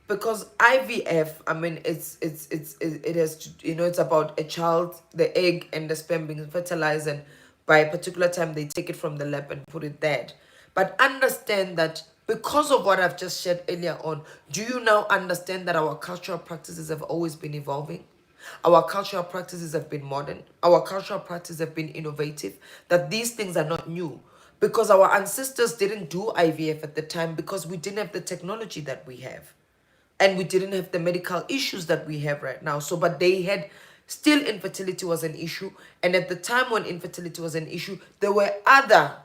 because IVF, I mean, it has to, it's about a child, the egg and the sperm being fertilized, and by a particular time they take it from the lab and put it there. But understand that because of what I've just shared earlier on, do you now understand that our cultural practices have always been evolving? Our cultural practices have been modern. Our cultural practices have been innovative. That these things are not new. Because our ancestors didn't do IVF at the time, because we didn't have the technology that we have. And we didn't have the medical issues that we have right now. So, but they had, still infertility was an issue. And at the time when infertility was an issue, there were other,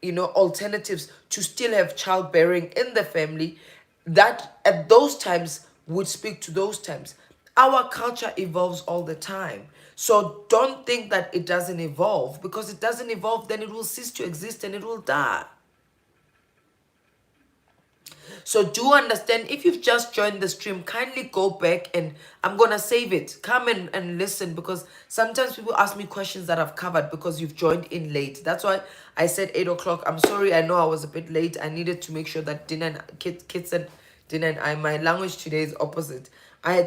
alternatives to still have childbearing in the family, that at those times would speak to those times. Our culture evolves all the time. So don't think that it doesn't evolve, because it doesn't evolve, then it will cease to exist and it will die. So do understand, if you've just joined the stream, kindly go back, and I'm going to save it. Come and listen, because sometimes people ask me questions that I've covered because you've joined in late. That's why I said 8 o'clock. I'm sorry, I know I was a bit late. I needed to make sure that Dina and kids and Dina and I, my language today is opposite. I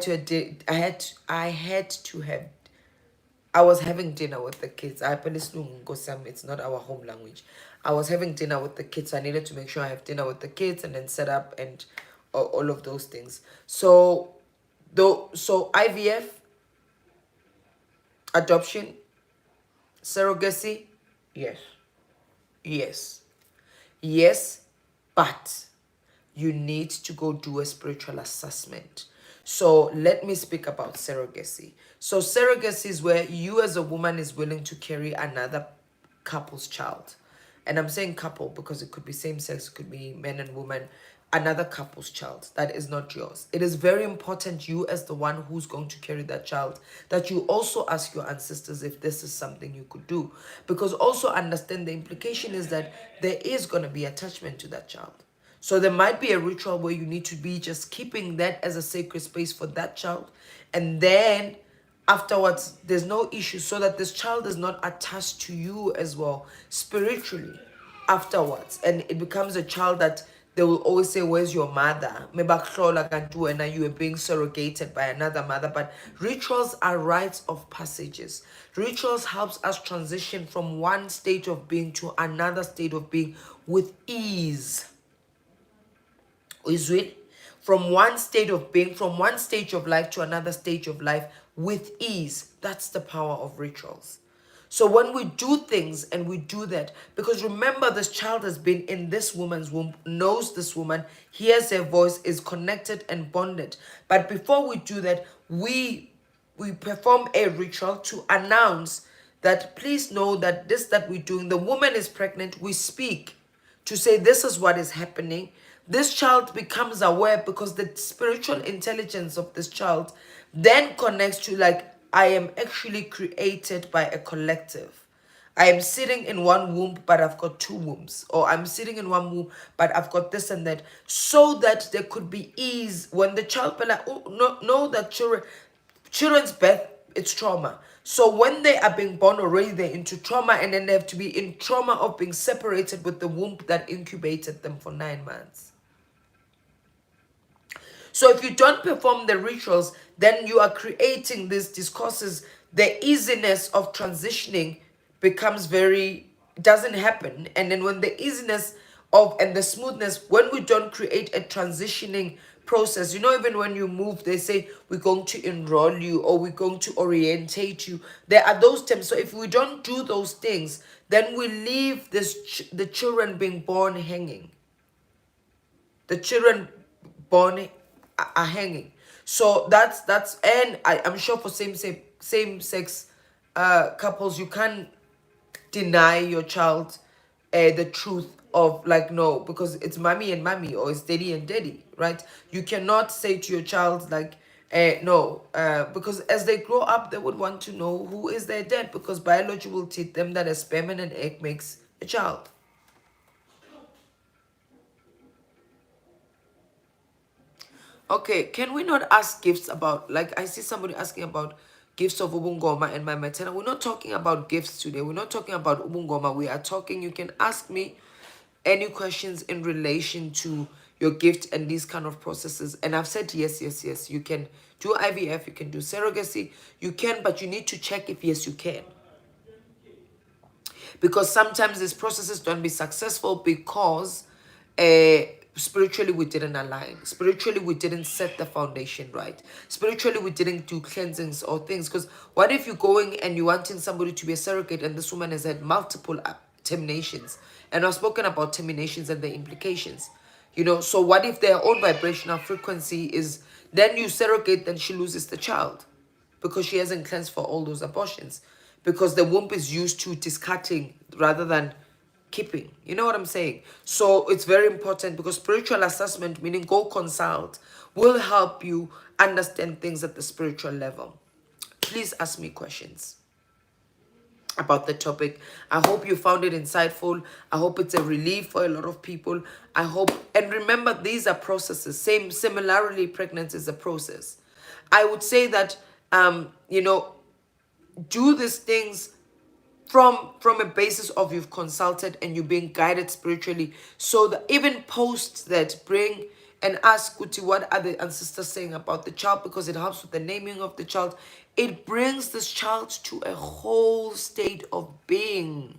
was having dinner with the kids. It's not our home language. I was having dinner with the kids. I needed to make sure I have dinner with the kids and then set up and all of those things. So IVF, adoption, surrogacy, yes. Yes, but you need to go do a spiritual assessment. So let me speak about surrogacy. So surrogacy is where you as a woman is willing to carry another couple's child. And I'm saying couple because it could be same sex, it could be men and women, another couple's child that is not yours. It is very important, you as the one who's going to carry that child, that you also ask your ancestors if this is something you could do. Because also understand the implication is that there is going to be attachment to that child. So there might be a ritual where you need to be just keeping that as a sacred space for that child. And then afterwards, there's no issue, so that this child is not attached to you as well spiritually afterwards. And it becomes a child that they will always say, where's your mother? And now you are being surrogated by another mother. But rituals are rites of passages. Rituals helps us transition from one state of being to another state of being with ease. Is it? From one state of being, from one stage of life to another stage of life with ease. That's the power of rituals. So when we do things and we do that, because remember, this child has been in this woman's womb, knows this woman, hears her voice, is connected and bonded. But before we do that, we perform a ritual to announce that, please know that this that we're doing, the woman is pregnant, we speak to say this is what is happening. This child becomes aware, because the spiritual intelligence of this child then connects to, like, I am actually created by a collective. I am sitting in one womb, but I've got two wombs. Or I'm sitting in one womb, but I've got this and that. So that there could be ease when the child, but like, oh, no, know that children's birth, it's trauma. So when they are being born already, they're into trauma, and then they have to be in trauma of being separated with the womb that incubated them for 9 months. So if you don't perform the rituals, then you are creating these discourses. The easiness of transitioning becomes doesn't happen. And then when the easiness of and the smoothness, when we don't create a transitioning process, even when you move, they say we're going to enroll you or we're going to orientate you. There are those terms. So if we don't do those things, then we leave the children being born hanging. The children born are hanging. So that's and I'm sure for same sex couples, you can't deny your child the truth of, like, no, because it's mommy and mommy, or it's daddy and daddy, right? You cannot say to your child, like, no, because as they grow up, they would want to know who is their dad, because biology will teach them that a sperm and an egg makes a child. Okay, can we not ask gifts about, like, I see somebody asking about gifts of Ubungoma and my maternal. We're not talking about gifts today. We're not talking about Ubungoma. We are talking, you can ask me any questions in relation to your gift and these kind of processes. And I've said yes, yes, yes. You can do IVF, you can do surrogacy, you can, but you need to check if yes, you can. Because sometimes these processes don't be successful because spiritually we didn't align. Spiritually we didn't set the foundation right. Spiritually we didn't do cleansings or things. Because what if you're going and you're wanting somebody to be a surrogate and this woman has had multiple terminations? And I've spoken about terminations and the implications. So what if their own vibrational frequency is, then you surrogate, then she loses the child because she hasn't cleansed for all those abortions, because the womb is used to discarding rather than keeping. You know what I'm saying? So it's very important, because spiritual assessment, meaning go consult, will help you understand things at the spiritual level. Please ask me questions about the topic. I hope you found it insightful. I hope it's a relief for a lot of people. I hope, and remember, these are processes. Similarly, pregnancy is a process. I would say that do these things from a basis of you've consulted and you're being guided spiritually, so that even post that, bring and ask Kuti, what are the ancestors saying about the child, because it helps with the naming of the child. It brings this child to a whole state of being,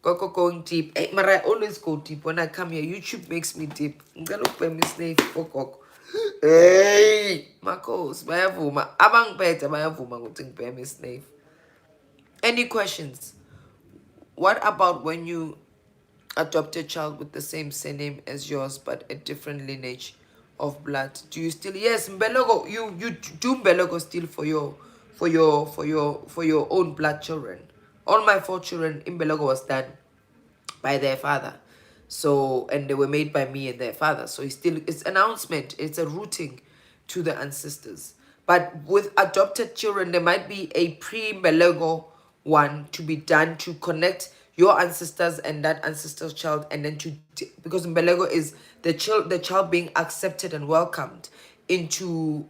going deep. Hey, but I always go deep when I come here. YouTube makes me deep. Hey, Marcos, bayavuma. Abangiphethe bayavuma ukuthi ngibheme isnave. Any questions? What about when you adopt a child with the same surname as yours but a different lineage of blood? Do you still, yes, Mbelogo, you do Mbelogo still for your own blood children. All my 4 children in Mbelogo was done by their father. So, and they were made by me and their father. So it's announcement, it's a rooting to the ancestors. But with adopted children, there might be a pre-Mbelego one to be done to connect your ancestors and that ancestor's child, and then because Mbelego is the child being accepted and welcomed into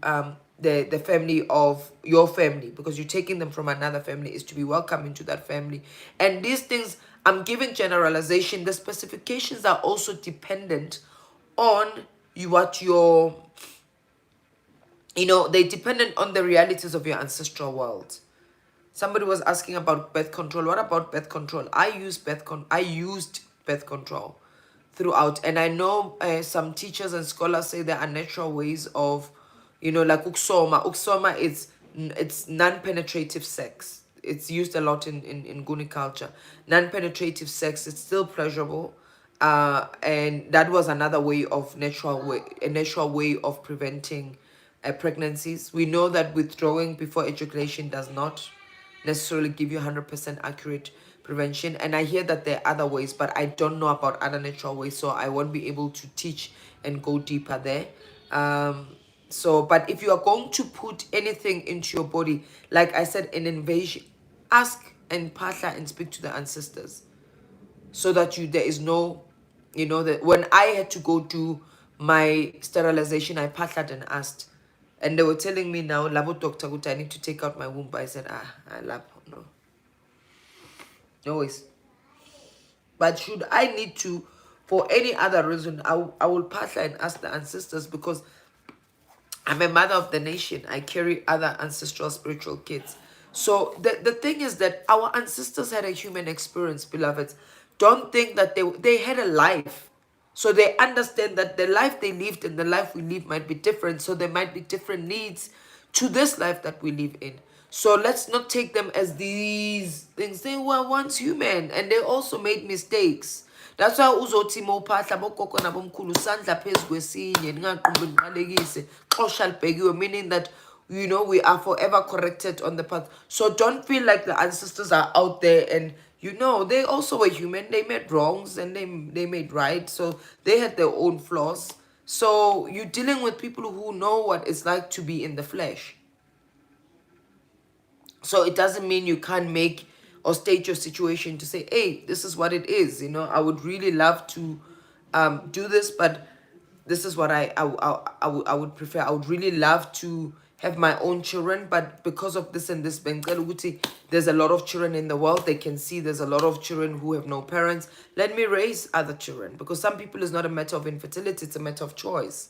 the family of your family, because you're taking them from another family, is to be welcomed into that family. And these things, I'm giving generalization. The specifications are also dependent on they dependent on the realities of your ancestral world. Somebody was asking about birth control. What about birth control? I used birth control throughout, and I know some teachers and scholars say there are natural ways of, like uksoma. Uksoma it's non-penetrative sex. It's used a lot in Guni culture. Non-penetrative sex, it's still pleasurable. And that was another way of a natural way of preventing pregnancies. We know that withdrawing before ejaculation does not necessarily give you 100% accurate prevention. And I hear that there are other ways, but I don't know about other natural ways, so I won't be able to teach and go deeper there. So, but if you are going to put anything into your body, like I said, an invasion, ask and pasha and speak to the ancestors, so that there is no, that when I had to go do my sterilization, I pashaed and asked, and they were telling me now, labo doctor, I need to take out my womb. I said, I love no, always. But should I need to, for any other reason, I will pasha and ask the ancestors, because I'm a mother of the nation. I carry other ancestral spiritual kids. So the thing is that our ancestors had a human experience, beloveds. Don't think that they had a life. So they understand that the life they lived and the life we live might be different. So there might be different needs to this life that we live in. So let's not take them as these things. They were once human and they also made mistakes. That's why uzothi mawuphahla bogogo nabomkhulu sandla phezu kwesinye ningaqumbi niqalekise xosha libhekiwe, meaning that we are forever corrected on the path. So don't feel like the ancestors are out there, and they also were human. They made wrongs and they made right. So they had their own flaws. So you're dealing with people who know what it's like to be in the flesh. So it doesn't mean you can't make or state your situation to say, hey, this is what it is. I would really love to do this, but this is what I would prefer. I would really love to have my own children, but because of this and this, there's a lot of children in the world. They can see there's a lot of children who have no parents. Let me raise other children, because some people it's not a matter of infertility, it's a matter of choice.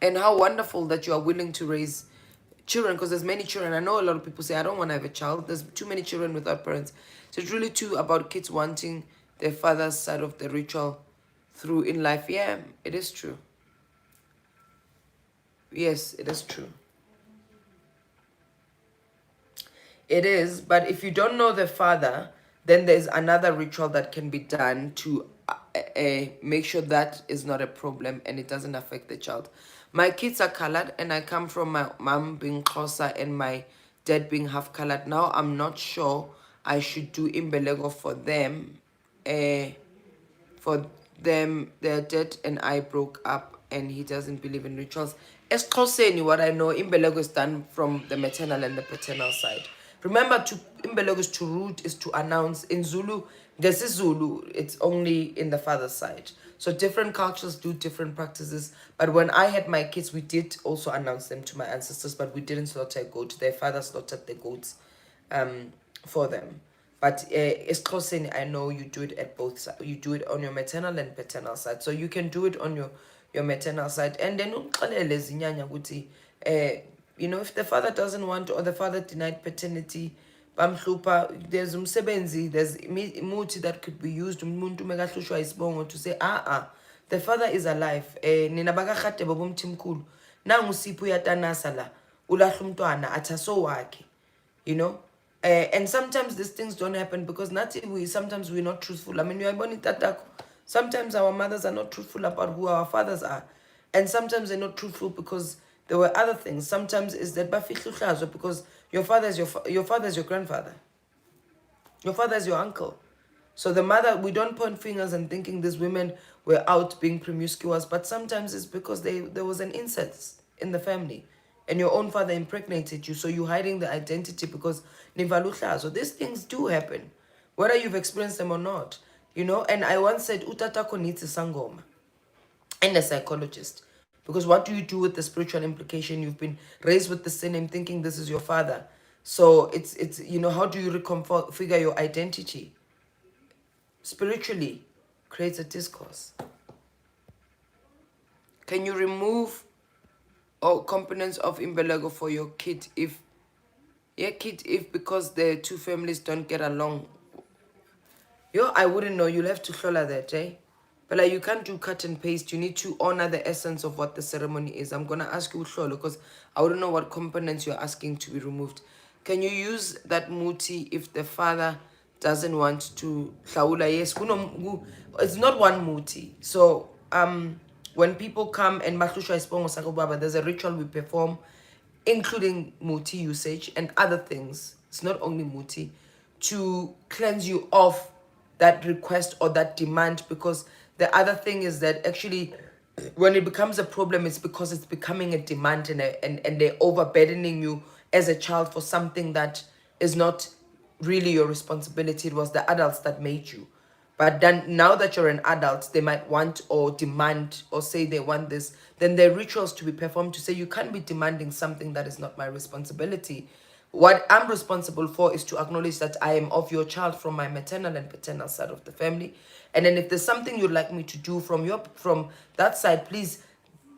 And how wonderful that you are willing to raise children, because there's many children. I know a lot of people say, I don't want to have a child. There's too many children without parents. So it's really too about kids wanting their father's side of the ritual through in life. Yeah, it is true. Yes, it is true. It is, but if you don't know the father, then there's another ritual that can be done to make sure that is not a problem and it doesn't affect the child. My kids are colored, and I come from my mom being Xhosa and my dad being half colored. Now I'm not sure I should do imbelego for them. For them, their dad and I broke up, and he doesn't believe in rituals. Esxhoseni, what I know, imbelego is done from the maternal and the paternal side. Remember, imbelego is to root, is to announce. In Zulu, this is Zulu, it's only in the father's side. So different cultures do different practices. But when I had my kids, we did also announce them to my ancestors, but we didn't slaughter a goat. Their father slaughtered the goats for them. But esxhoseni, I know you do it at both sides. You do it on your maternal and paternal side. So you can do it on your maternal side. And then if the father doesn't want, or the father denied paternity, there's umsebenzi, there's muti that could be used umuntu mekahlushwa isibongo to say, the father is alive. Nina bakagade babomthimkhulu nangu sipho uyatanasa la ulahla umntwana athaso wakhe. And sometimes these things don't happen because sometimes we're not truthful. I mean, sometimes our mothers are not truthful about who our fathers are. And sometimes they're not truthful because there were other things. Sometimes it's that because your father is your father is your grandfather. Your father is your uncle. So the mother, we don't point fingers and thinking these women were out being promiscuous, but sometimes it's because there was an incest in the family and your own father impregnated you, so you're hiding the identity because nivaluhlazo. These things do happen, whether you've experienced them or not. And I once said, utatako needs a sangoma and a psychologist. Because what do you do with the spiritual implication? You've been raised with the surname thinking this is your father. So it's how do you reconfigure your identity? Spiritually, creates a discourse. Can you remove all components of imbelego for your kid if because the two families don't get along? I wouldn't know. You'll have to follow that, eh? But you can't do cut and paste. You need to honor the essence of what the ceremony is. I'm gonna ask you because I wouldn't know what components you're asking to be removed. Can you use that muti if the father doesn't want to hlaula? Yes, it's not one muti. So when people come and mahlushwa isibongo sakho baba, there's a ritual we perform, including muti usage and other things. It's not only muti, to cleanse you of that request or that demand, because the other thing is that actually when it becomes a problem, it's because it's becoming a demand, and they're overburdening you as a child for something that is not really your responsibility. It was the adults that made you. But then now that you're an adult, they might want or demand or say they want this. Then there are rituals to be performed to say you can't be demanding something that is not my responsibility. What I'm responsible for is to acknowledge that I am of your child from my maternal and paternal side of the family. And then if there's something you'd like me to do from that side, please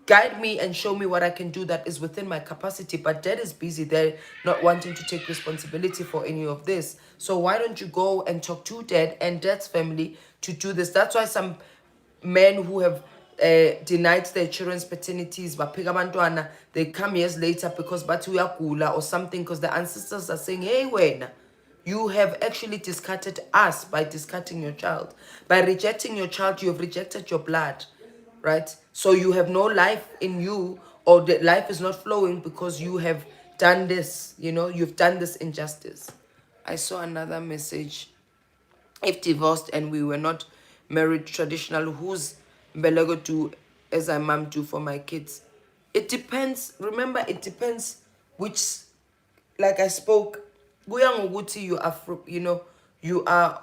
guide me and show me what I can do that is within my capacity. But dad is busy there, not wanting to take responsibility for any of this. So why don't you go and talk to dad and dad's family to do this? That's why some men who have denied their children's paternities, they come years later because bathi uyagula or something, because the ancestors are saying, hey, when you have actually discarded us by discarding your child. By rejecting your child, you have rejected your blood, right? So you have no life in you, or the life is not flowing because you have done this, you've done this injustice. I saw another message. If divorced and we were not married traditional, who's Mbelego do as I mom do for my kids? It depends. Remember, it depends which, like I spoke, kuya ngokuthi you are from, you are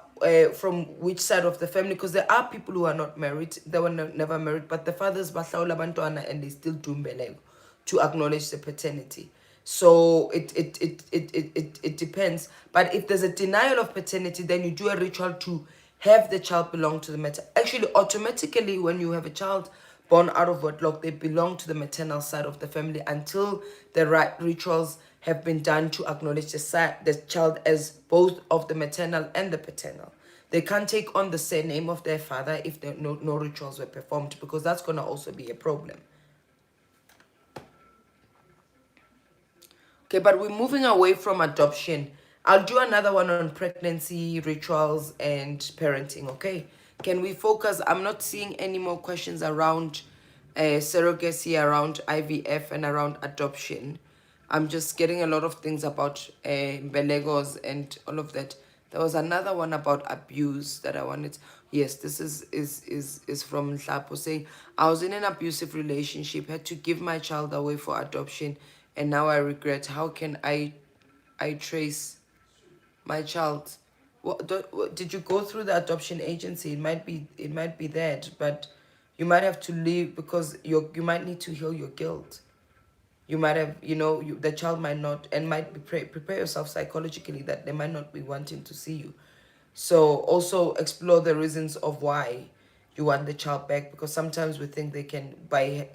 from which side of the family, because there are people who are not married, they were never married, but the fathers bahlawula abantwana and they still do mbeleko to acknowledge the paternity. So it depends. But if there's a denial of paternity, then you do a ritual to have the child belong to the actually automatically when you have a child born out of wedlock, they belong to the maternal side of the family until the right rituals have been done to acknowledge the child as both of the maternal and the paternal. They can't take on the surname of their father if no rituals were performed, because that's going to also be a problem. Okay, but we're moving away from adoption. I'll do another one on pregnancy, rituals, and parenting, okay? Can we focus? I'm not seeing any more questions around surrogacy, around IVF, and around adoption. I'm just getting a lot of things about belegos and all of that. There was another one about abuse that I wanted. Yes, this is from Nhlapo saying, I was in an abusive relationship, had to give my child away for adoption, and now I regret. How can I trace my child? Did you go through the adoption agency? It might be that, but you might have to leave because you might need to heal your guilt. You might have, the child might not, and might be prepare yourself psychologically that they might not be wanting to see you. So also explore the reasons of why you want the child back, because sometimes we think they can, by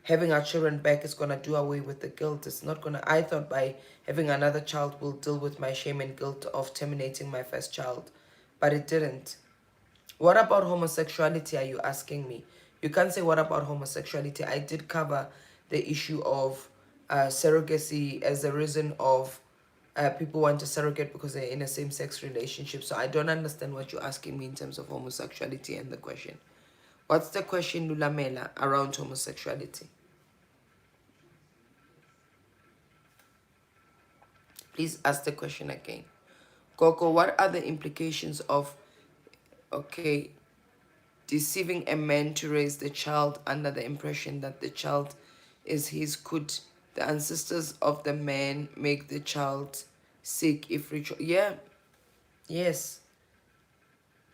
having our children back, is going to do away with the guilt. It's not going to. I thought by having another child will deal with my shame and guilt of terminating my first child, but it didn't. What about homosexuality, are you asking me? You can't say what about homosexuality. I did cover the issue of surrogacy as a reason of people want to surrogate because they're in a same-sex relationship. So I don't understand what you're asking me in terms of homosexuality and the question. What's the question, Lulamela, around homosexuality? Please ask the question again. Coco, what are the implications of, okay, deceiving a man to raise the child under the impression that the child is his? Could the ancestors of the man make the child sick if ritual? Yeah, yes.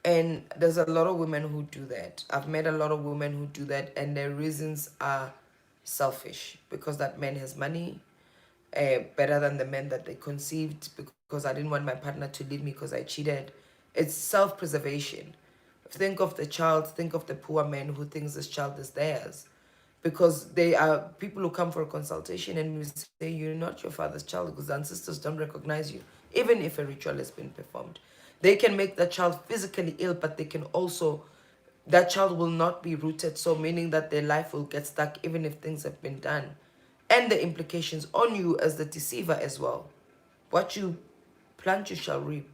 And there's a lot of women who do that. I've met a lot of women who do that, and their reasons are selfish, because that man has money, better than the man that they conceived, because I didn't want my partner to leave me because I cheated. It's self-preservation. Think of the child, think of the poor man who thinks this child is theirs. Because they are people who come for a consultation and we say, you're not your father's child because the ancestors don't recognize you, even if a ritual has been performed. They can make that child physically ill, but they can also, that child will not be rooted, so meaning that their life will get stuck even if things have been done. And the implications on you as the deceiver as well. What you plant, you shall reap.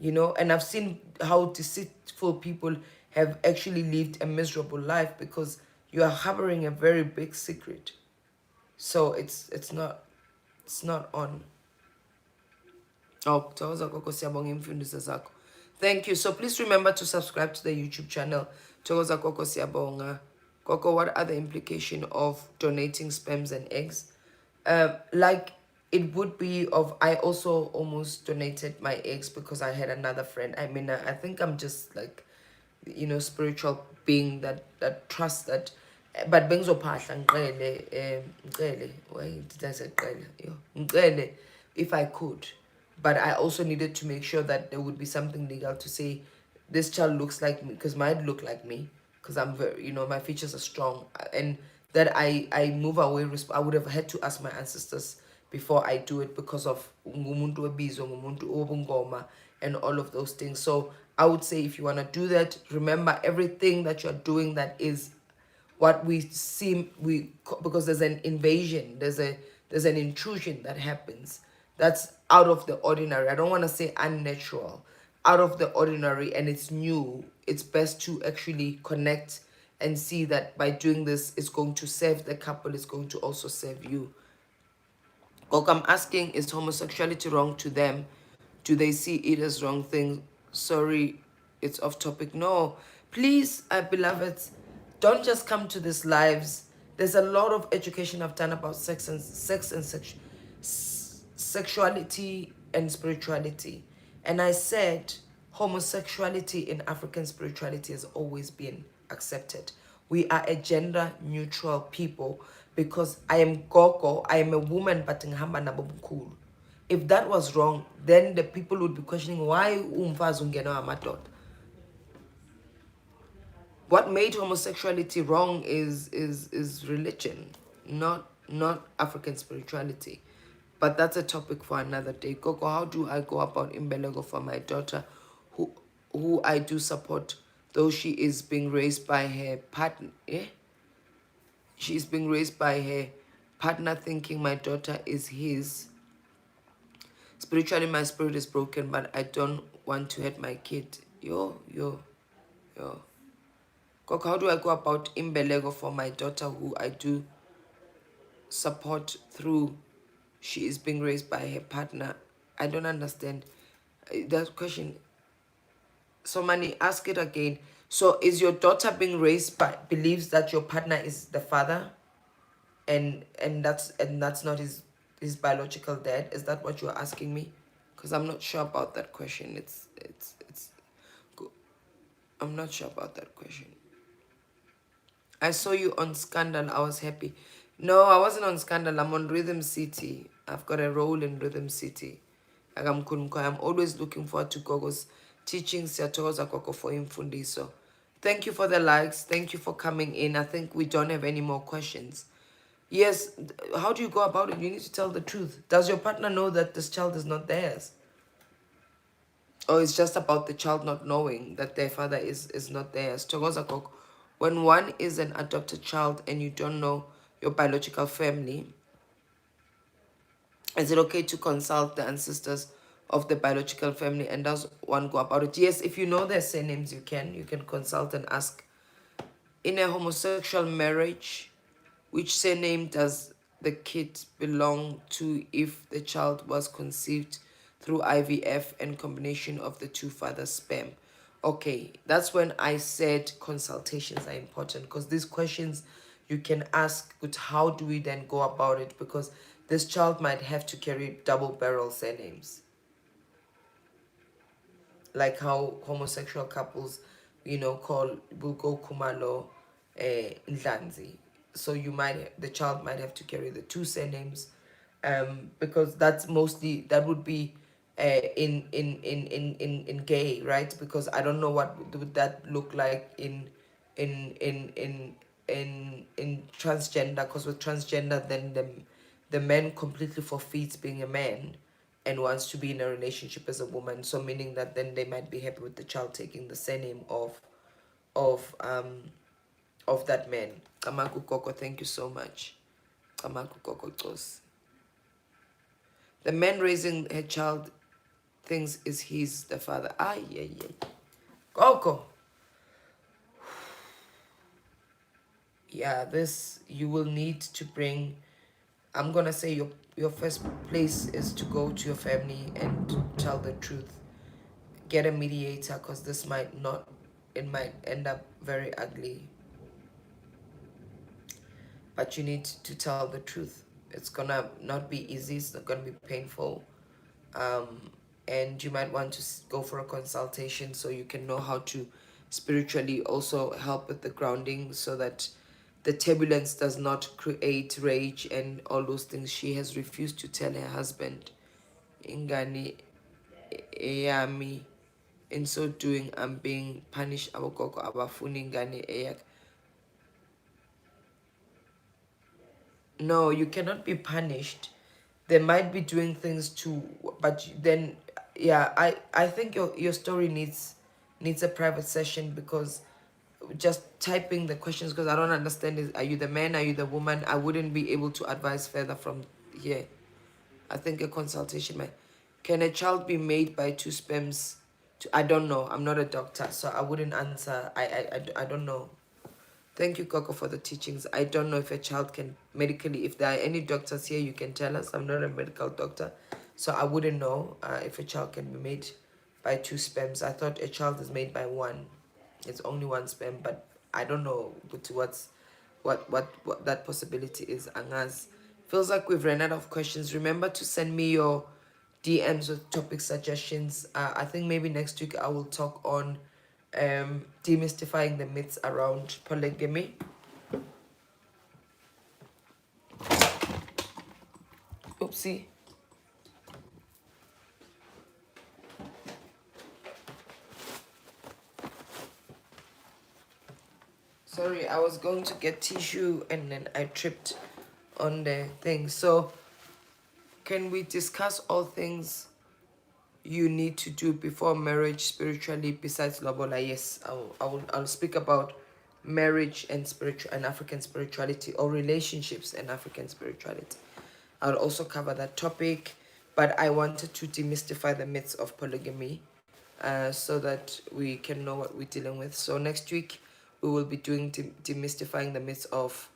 And I've seen how deceitful people have actually lived a miserable life because you are harboring a very big secret. So it's not on. Oh, thank you. So please remember to subscribe to the YouTube channel. Thokoza Koko Siyabonga. Coco, what are the implication of donating sperms and eggs? Like it would be of, I also almost donated my eggs because I had another friend. I mean, I think I'm just like, spiritual being that trusts that. But bengizophahla ngicele why did I say ngicele? Yo, ngicele if I could, but I also needed to make sure that there would be something legal to say this child looks like me, because might look like me, because I'm very, my features are strong, and that I move away. I would have had to ask my ancestors before I do it, because of ngumuntu webizo, ngumuntu obungoma, and all of those things. So I would say, if you want to do that, remember everything that you're doing that is what we see, because there's an invasion, there's an intrusion that happens that's out of the ordinary. I don't want to say unnatural, out of the ordinary, and it's new. It's best to actually connect and see that by doing this, it's going to serve the couple, it's going to also serve you. Like, I'm asking, is homosexuality wrong to them? Do they see it as wrong thing? Sorry, it's off topic. No, please, beloveds, don't just come to these lives. There's a lot of education I've done about sexuality and spirituality. And I said homosexuality in African spirituality has always been accepted. We are a gender neutral people, because I am Gogo, I am a woman, but ngihamba nabomkhulu. If that was wrong, then the people would be questioning why umfazi ungena amadoda. What made homosexuality wrong is religion, not African spirituality. But that's a topic for another day. Coco, how do I go about imbelego for my daughter, who I do support, though she is being raised by her partner? She is being raised by her partner, thinking my daughter is his. Spiritually, my spirit is broken, but I don't want to hurt my kid. Yo. Coco, how do I go about imbelego for my daughter, who I do support through she is being raised by her partner? I don't understand that question. So Mani, ask it again. So is your daughter being raised by, believes that your partner is the father, and that's not his biological dad? Is that what you're asking me? Because I'm not sure about that question. It's I'm not sure about that question. I saw you on Scandal. I was happy. No, I wasn't on Scandal. I'm on Rhythm City. I've got a role in Rhythm City. I'm always looking forward to Gogo's teachings. Siyathokoza Gogo for imfundiso. Thank you for the likes. Thank you for coming in. I think we don't have any more questions. Yes, how do you go about it? You need to tell the truth. Does your partner know that this child is not theirs? Or it's just about the child not knowing that their father is not theirs? Thokoza Gogo. When one is an adopted child and you don't know your biological family, is it okay to consult the ancestors of the biological family, and does one go about it? Yes, if you know their surnames, you can consult and ask. In a homosexual marriage, which surname does the kid belong to if the child was conceived through IVF and combination of the two fathers' sperm? Okay, that's when I said consultations are important, because these questions you can ask, but how do we then go about it? Because this child might have to carry double barrel surnames, like how homosexual couples, will go Kumalo, Ndlanzi. So the child might have to carry the two surnames, because that would be in gay, right? Because I don't know what would that look like in in in in transgender, because with transgender, then the man completely forfeits being a man and wants to be in a relationship as a woman. So meaning that then they might be happy with the child taking the surname of that man. Kamaku Koko, thank you so much. Kamaku Koko Tos. The man raising her child thinks is he's the father. Ay, yeah, yeah. Koko. Yeah, this you will need to bring. I'm gonna say your first place is to go to your family and tell the truth. Get a mediator, because this might not, it might end up very ugly. but you need to tell the truth. It's gonna not be easy, it's not gonna be painful. um, and you might want to go for a consultation so you can know how to spiritually also help with the grounding, so that the turbulence does not create rage and all those things. She has refused to tell her husband, ingani eyami. In so doing, I'm being punished. Abogogo abafuni ingane eyakhe. No, you cannot be punished. They might be doing things too, but then, yeah, I think your story needs a private session, because just typing the questions, because I don't understand, is, are you the man, are you the woman? I wouldn't be able to advise further from here. I think a consultation might. Can a child be made by two sperms? I don't know. I'm not a doctor, so I wouldn't answer. I don't know. Thank you, Coco, for the teachings. I don't know if a child can medically, if there are any doctors here, you can tell us. I'm not a medical doctor, so I wouldn't know if a child can be made by two sperms. I thought a child is made by one. It's only one sperm, but I don't know what that possibility is. Angaz. Feels like we've run out of questions. Remember to send me your DMs with topic suggestions. I think maybe next week I will talk on demystifying the myths around polygamy. Oopsie. Sorry, I was going to get tissue and then I tripped on the thing. So, can we discuss all things you need to do before marriage spiritually besides lobola? Yes, I'll speak about marriage and spiritual and African spirituality, or relationships and African spirituality. I'll also cover that topic, but I wanted to demystify the myths of polygamy, so that we can know what we're dealing with. So next week we will be doing demystifying the myths of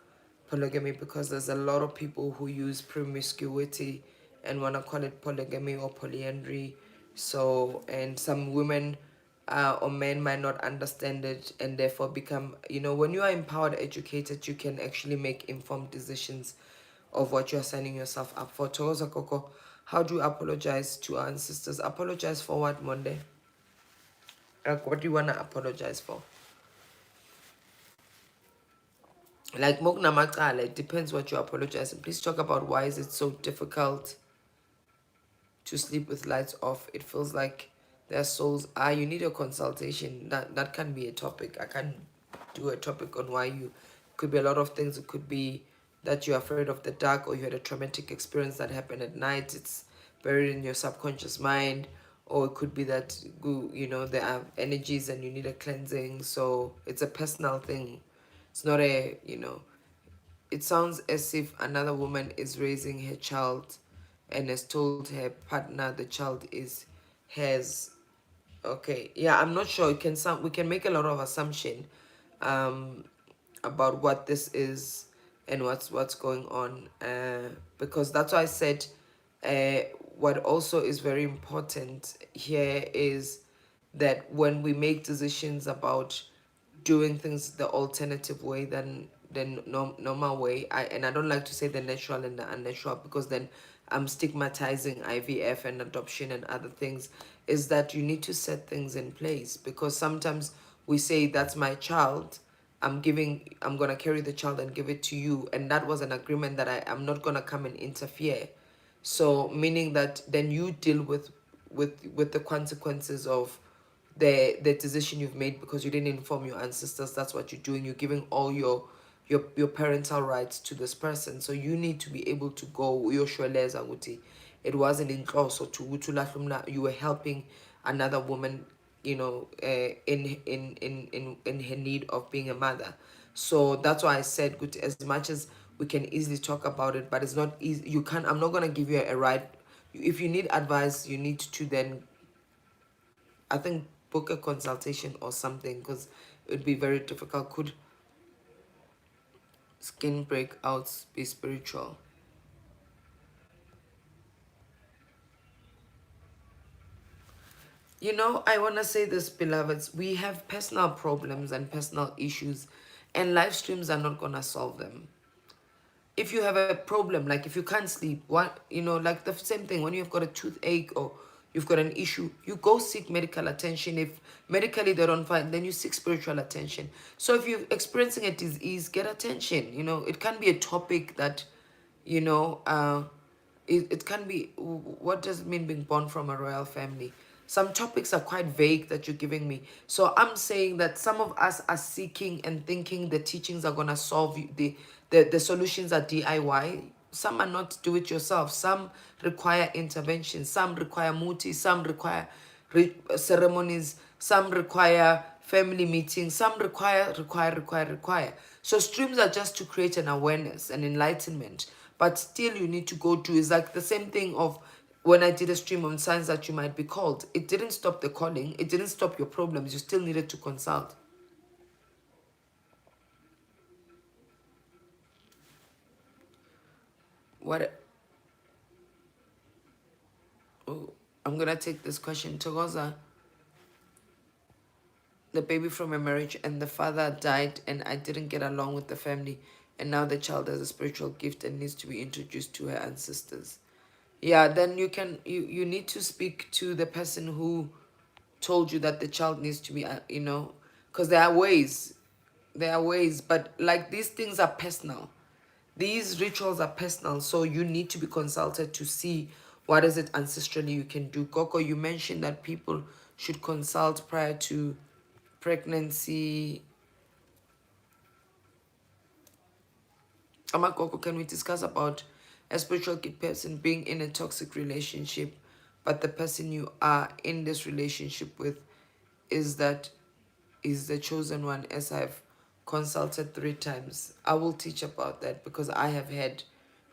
polygamy, because there's a lot of people who use promiscuity and want to call it polygamy or polyandry. So, and some women or men might not understand it, and therefore become, when you are empowered, educated, you can actually make informed decisions of what you're signing yourself up for. Toza Koko, how do you apologize to our ancestors? Apologize for what, Monday? Like, what do you want to apologize for? Like, Mokna Makala, it depends what you're apologizing. Please talk about why is it so difficult to sleep with lights off. It feels like their souls are. You need a consultation. That can be a topic. I can do a topic on why you. Could be a lot of things. It could be that you're afraid of the dark, or you had a traumatic experience that happened at night. It's buried in your subconscious mind. Or it could be that there are energies and you need a cleansing. So it's a personal thing. It's not a It sounds as if another woman is raising her child and has told her partner the child is hers. Okay, yeah, I'm not sure. We can make a lot of assumption um about what this is and what's going on, because that's why I said uh what also is very important here is that when we make decisions about doing things the alternative way than normal way, I don't like to say the natural and the unnatural, because then I'm stigmatizing IVF and adoption and other things, is that you need to set things in place, because sometimes we say that's my child, I'm gonna carry the child and give it to you, and that was an agreement that I'm not gonna come and interfere. So meaning that then you deal with the consequences of the decision you've made, because you didn't inform your ancestors. That's what you're doing. You're giving all your parental rights to this person. So you need to be able to go yoshweleza ukuthi it wasn't in close, or you were helping another woman, in her need of being a mother. So that's why I said, good, as much as we can easily talk about it, but it's not easy. You can't. I'm not gonna give you a right. If you need advice, you need to then, I think, book a consultation or something, because it would be very difficult. Could skin breakouts be spiritual? I want to say this, beloveds. We have personal problems and personal issues, and live streams are not going to solve them. if you have a problem, like if you can't sleep, what, like the same thing when you've got a toothache or you've got an issue, you go seek medical attention. If medically they don't find, then you seek spiritual attention. So if you're experiencing a disease, get attention. It can be a topic that, you know, uh, it can be, what does it mean being born from a royal family? Some topics are quite vague that you're giving me. So I'm saying that some of us are seeking and thinking the teachings are going to solve you, the solutions are DIY. Some are not do it yourself. Some require intervention. Some require muti. Some require ceremonies. Some require family meetings. Some require. So streams are just to create an awareness and enlightenment. But still you need to go to, is like the same thing of when I did a stream on signs that you might be called. It didn't stop the calling. It didn't stop your problems. You still needed to consult. What? Oh, I'm going to take this question. Togoza, the baby from a marriage and the father died and I didn't get along with the family. And now the child has a spiritual gift and needs to be introduced to her ancestors. Yeah, then you need to speak to the person who told you that the child needs to be, because there are ways, but like these things are personal. These rituals are personal, so you need to be consulted to see what is it ancestrally you can do. Coco, you mentioned that people should consult prior to pregnancy. Amakoko, can we discuss about a spiritual person being in a toxic relationship, but the person you are in this relationship with is the chosen one, as I've consulted 3 times? I will teach about that because I have had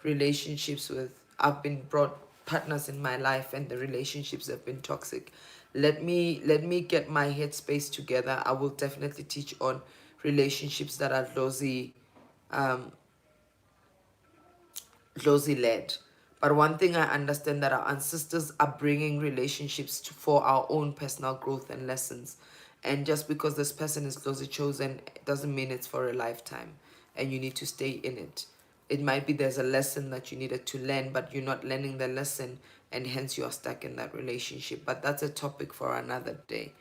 relationships with, I've been brought partners in my life and the relationships have been toxic. Let me get my headspace together. I will definitely teach on relationships that are closely led. But one thing I understand that our ancestors are bringing relationships for our own personal growth and lessons. And just because this person is closely chosen doesn't mean it's for a lifetime and you need to stay in it. It might be there's a lesson that you needed to learn, but you're not learning the lesson and hence you are stuck in that relationship. But that's a topic for another day.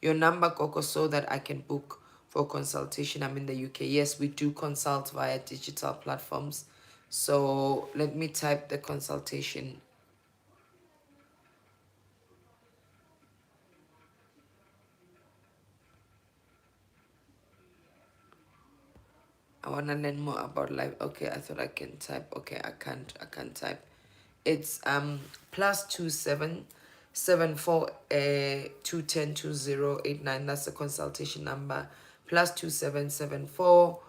Your number, Coco, so that I can book for consultation. I'm in the UK. Yes, we do consult via digital platforms. So let me type the consultation. I want to learn more about life. Okay, I thought I can type. Okay, I can't type. It's +27 74 210 2089. That's the consultation number. +27 74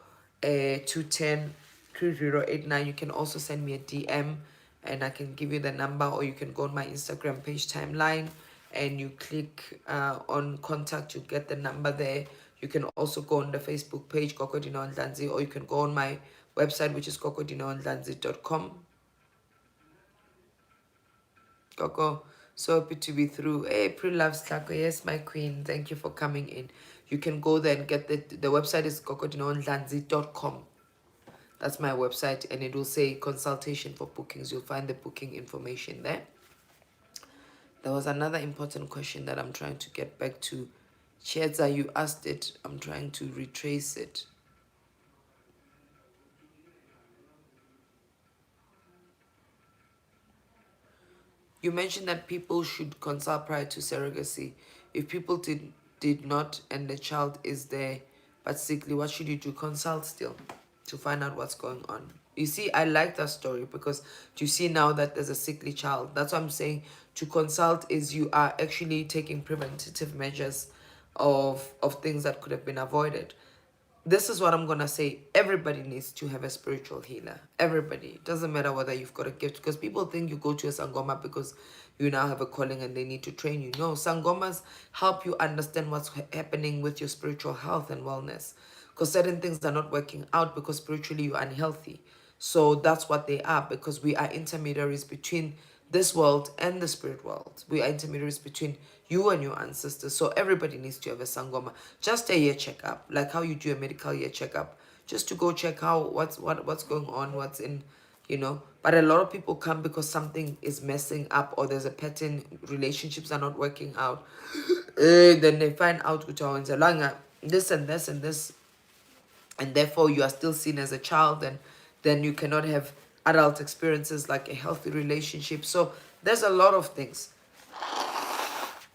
210 2089. You can also send me a DM and I can give you the number, or you can go on my Instagram page timeline and you click on contact, you get the number there. You can also go on the Facebook page Kokodino Ndlanzi, or you can go on my website, which is kokodinoondlanzi.com. Coco, so happy to be through. Hey, pre-loves Taco. Yes, my queen. Thank you for coming in. You can go there and get the website is kokodinoondlanzi.com. That's my website, and it will say consultation for bookings. You'll find the booking information there. There was another important question that I'm trying to get back to. Chedza, you asked it. I'm trying to retrace it. You mentioned that people should consult prior to surrogacy. If people did not and the child is there but sickly, what should you do? Consult still to find out what's going on. You see, I like that story because you see now that there's a sickly child. That's what I'm saying. To consult is you are actually taking preventative measures of things that could have been avoided. This is what I'm gonna say. Everybody needs to have a spiritual healer. Everybody. It doesn't matter whether you've got a gift, because people think you go to a sangoma because you now have a calling and they need to train you. No, sangomas help you understand what's happening with your spiritual health and wellness, because certain things are not working out because spiritually you're unhealthy. So that's what they are, because we are intermediaries between this world and the spirit world. We are intermediaries between you and your ancestors. So everybody needs to have a sangoma. Just a year checkup, like how you do a medical year checkup. just to go check out what's going on, what's in, but a lot of people come because something is messing up or there's a pattern, relationships are not working out. Then they find out this and this and this, and therefore you are still seen as a child, and then you cannot have adult experiences like a healthy relationship. So there's a lot of things.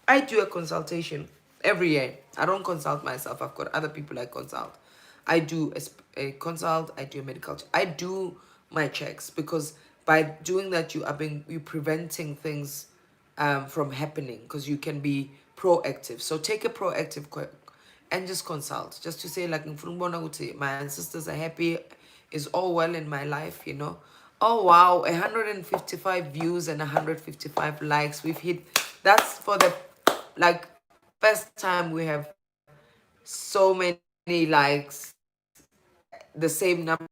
I do a consultation every year. I don't consult myself. I've got other people I consult. I do a consult. I do a medical. I do my checks, because by doing that you preventing things from happening, because you can be proactive. So take a proactive and just consult, just to say like my ancestors are happy, is all well in my life. Oh wow, 155 views and 155 likes. We've hit, that's for the like first time we have so many likes, the same number.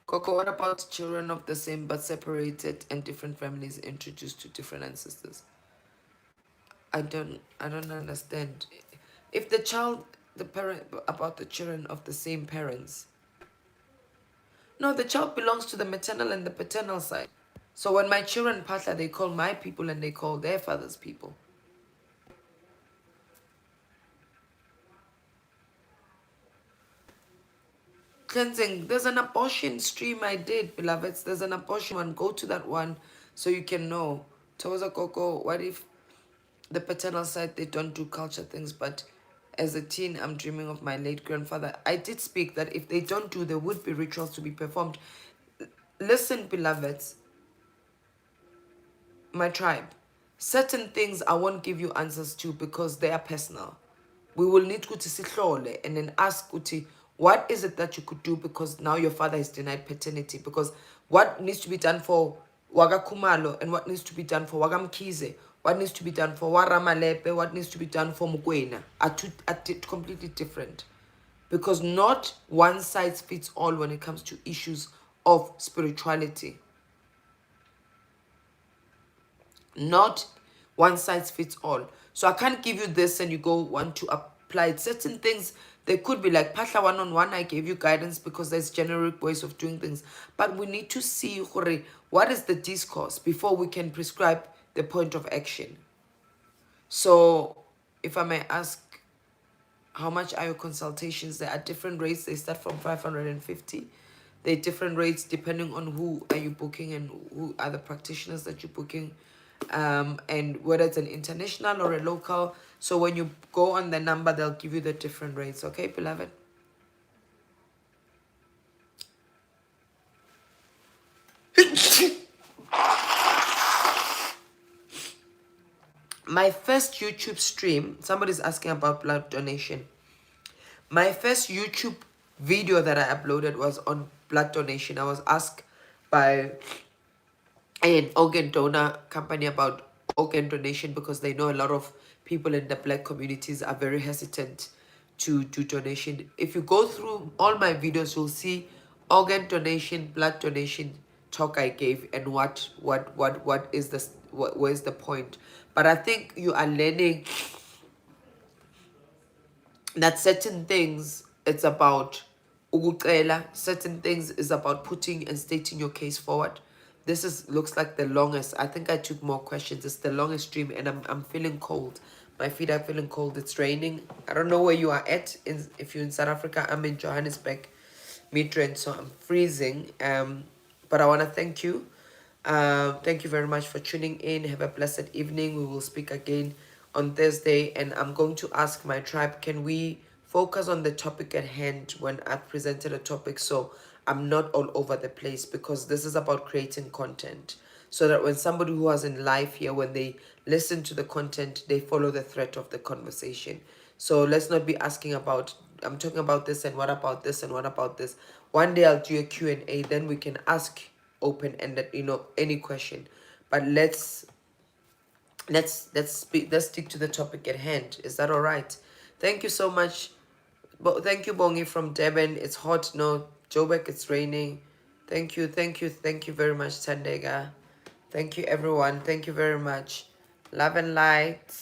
Coco, what about children of the same but separated and different families introduced to different ancestors? I don't understand. If the child, the parent, about the children of the same parents. No, the child belongs to the maternal and the paternal side. So when my children partner, they call my people and they call their father's people. Cleansing, there's an abortion stream I did, beloveds. There's an abortion one. Go to that one so you can know. Toza Coco, what if the paternal side, they don't do culture things, but as a teen, I'm dreaming of my late grandfather. I did speak that if they don't do, there would be rituals to be performed. Listen, beloveds, my tribe, certain things I won't give you answers to because they are personal. We will need to sihlole and then ask Uti, what is it that you could do, because now your father is denied paternity, because what needs to be done for Waga Kumalo and what needs to be done for Wagam Kize, what needs to be done for Waramalepe, what needs to be done for Mukwena are completely different, because not one size fits all when it comes to issues of spirituality. Not one size fits all. So I can't give you this and you go want to apply it. Certain things, they could be like Pasha one-on-one, I gave you guidance because there's generic ways of doing things. But we need to see what is the discourse before we can prescribe the point of action. So if I may ask, how much are your consultations? There are different rates. They start from 550. There are different rates depending on who are you booking and who are the practitioners that you're booking, and whether it's an international or a local. So when you go on the number, they'll give you the different rates. Okay, beloved? My first YouTube stream, somebody's asking about blood donation. My first YouTube video that I uploaded was on blood donation. I was asked by an organ donor company about organ donation because they know a lot of people in the Black communities are very hesitant to do donation. If you go through all my videos, you'll see organ donation, blood donation talk I gave, and what is this, where's the point. But I think you are learning that certain things, it's about ukucela, certain things is about putting and stating your case forward. This looks like the longest. I think I took more questions. It's the longest stream, and I'm feeling cold. My feet are feeling cold. It's raining. I don't know where you are at. If you're in South Africa, I'm in Johannesburg, Midrand, so I'm freezing. But I want to thank you. Thank you very much for tuning in. Have a blessed evening. We will speak again on Thursday, and I'm going to ask my tribe, can we focus on the topic at hand when I've presented a topic, so I'm not all over the place, because this is about creating content so that when somebody who was in live here, when they listen to the content, they follow the thread of the conversation. So let's not be asking about, I'm talking about this and what about this and what about this. One day I'll do a Q&A, then we can ask open-ended, any question. But let's stick to the topic at hand. Is that all right? Thank you so much. Thank you, Bongi from Durban. It's hot. No, Joburg, it's raining. Thank you very much, Tandega. Thank you, everyone. Thank you very much. Love and light.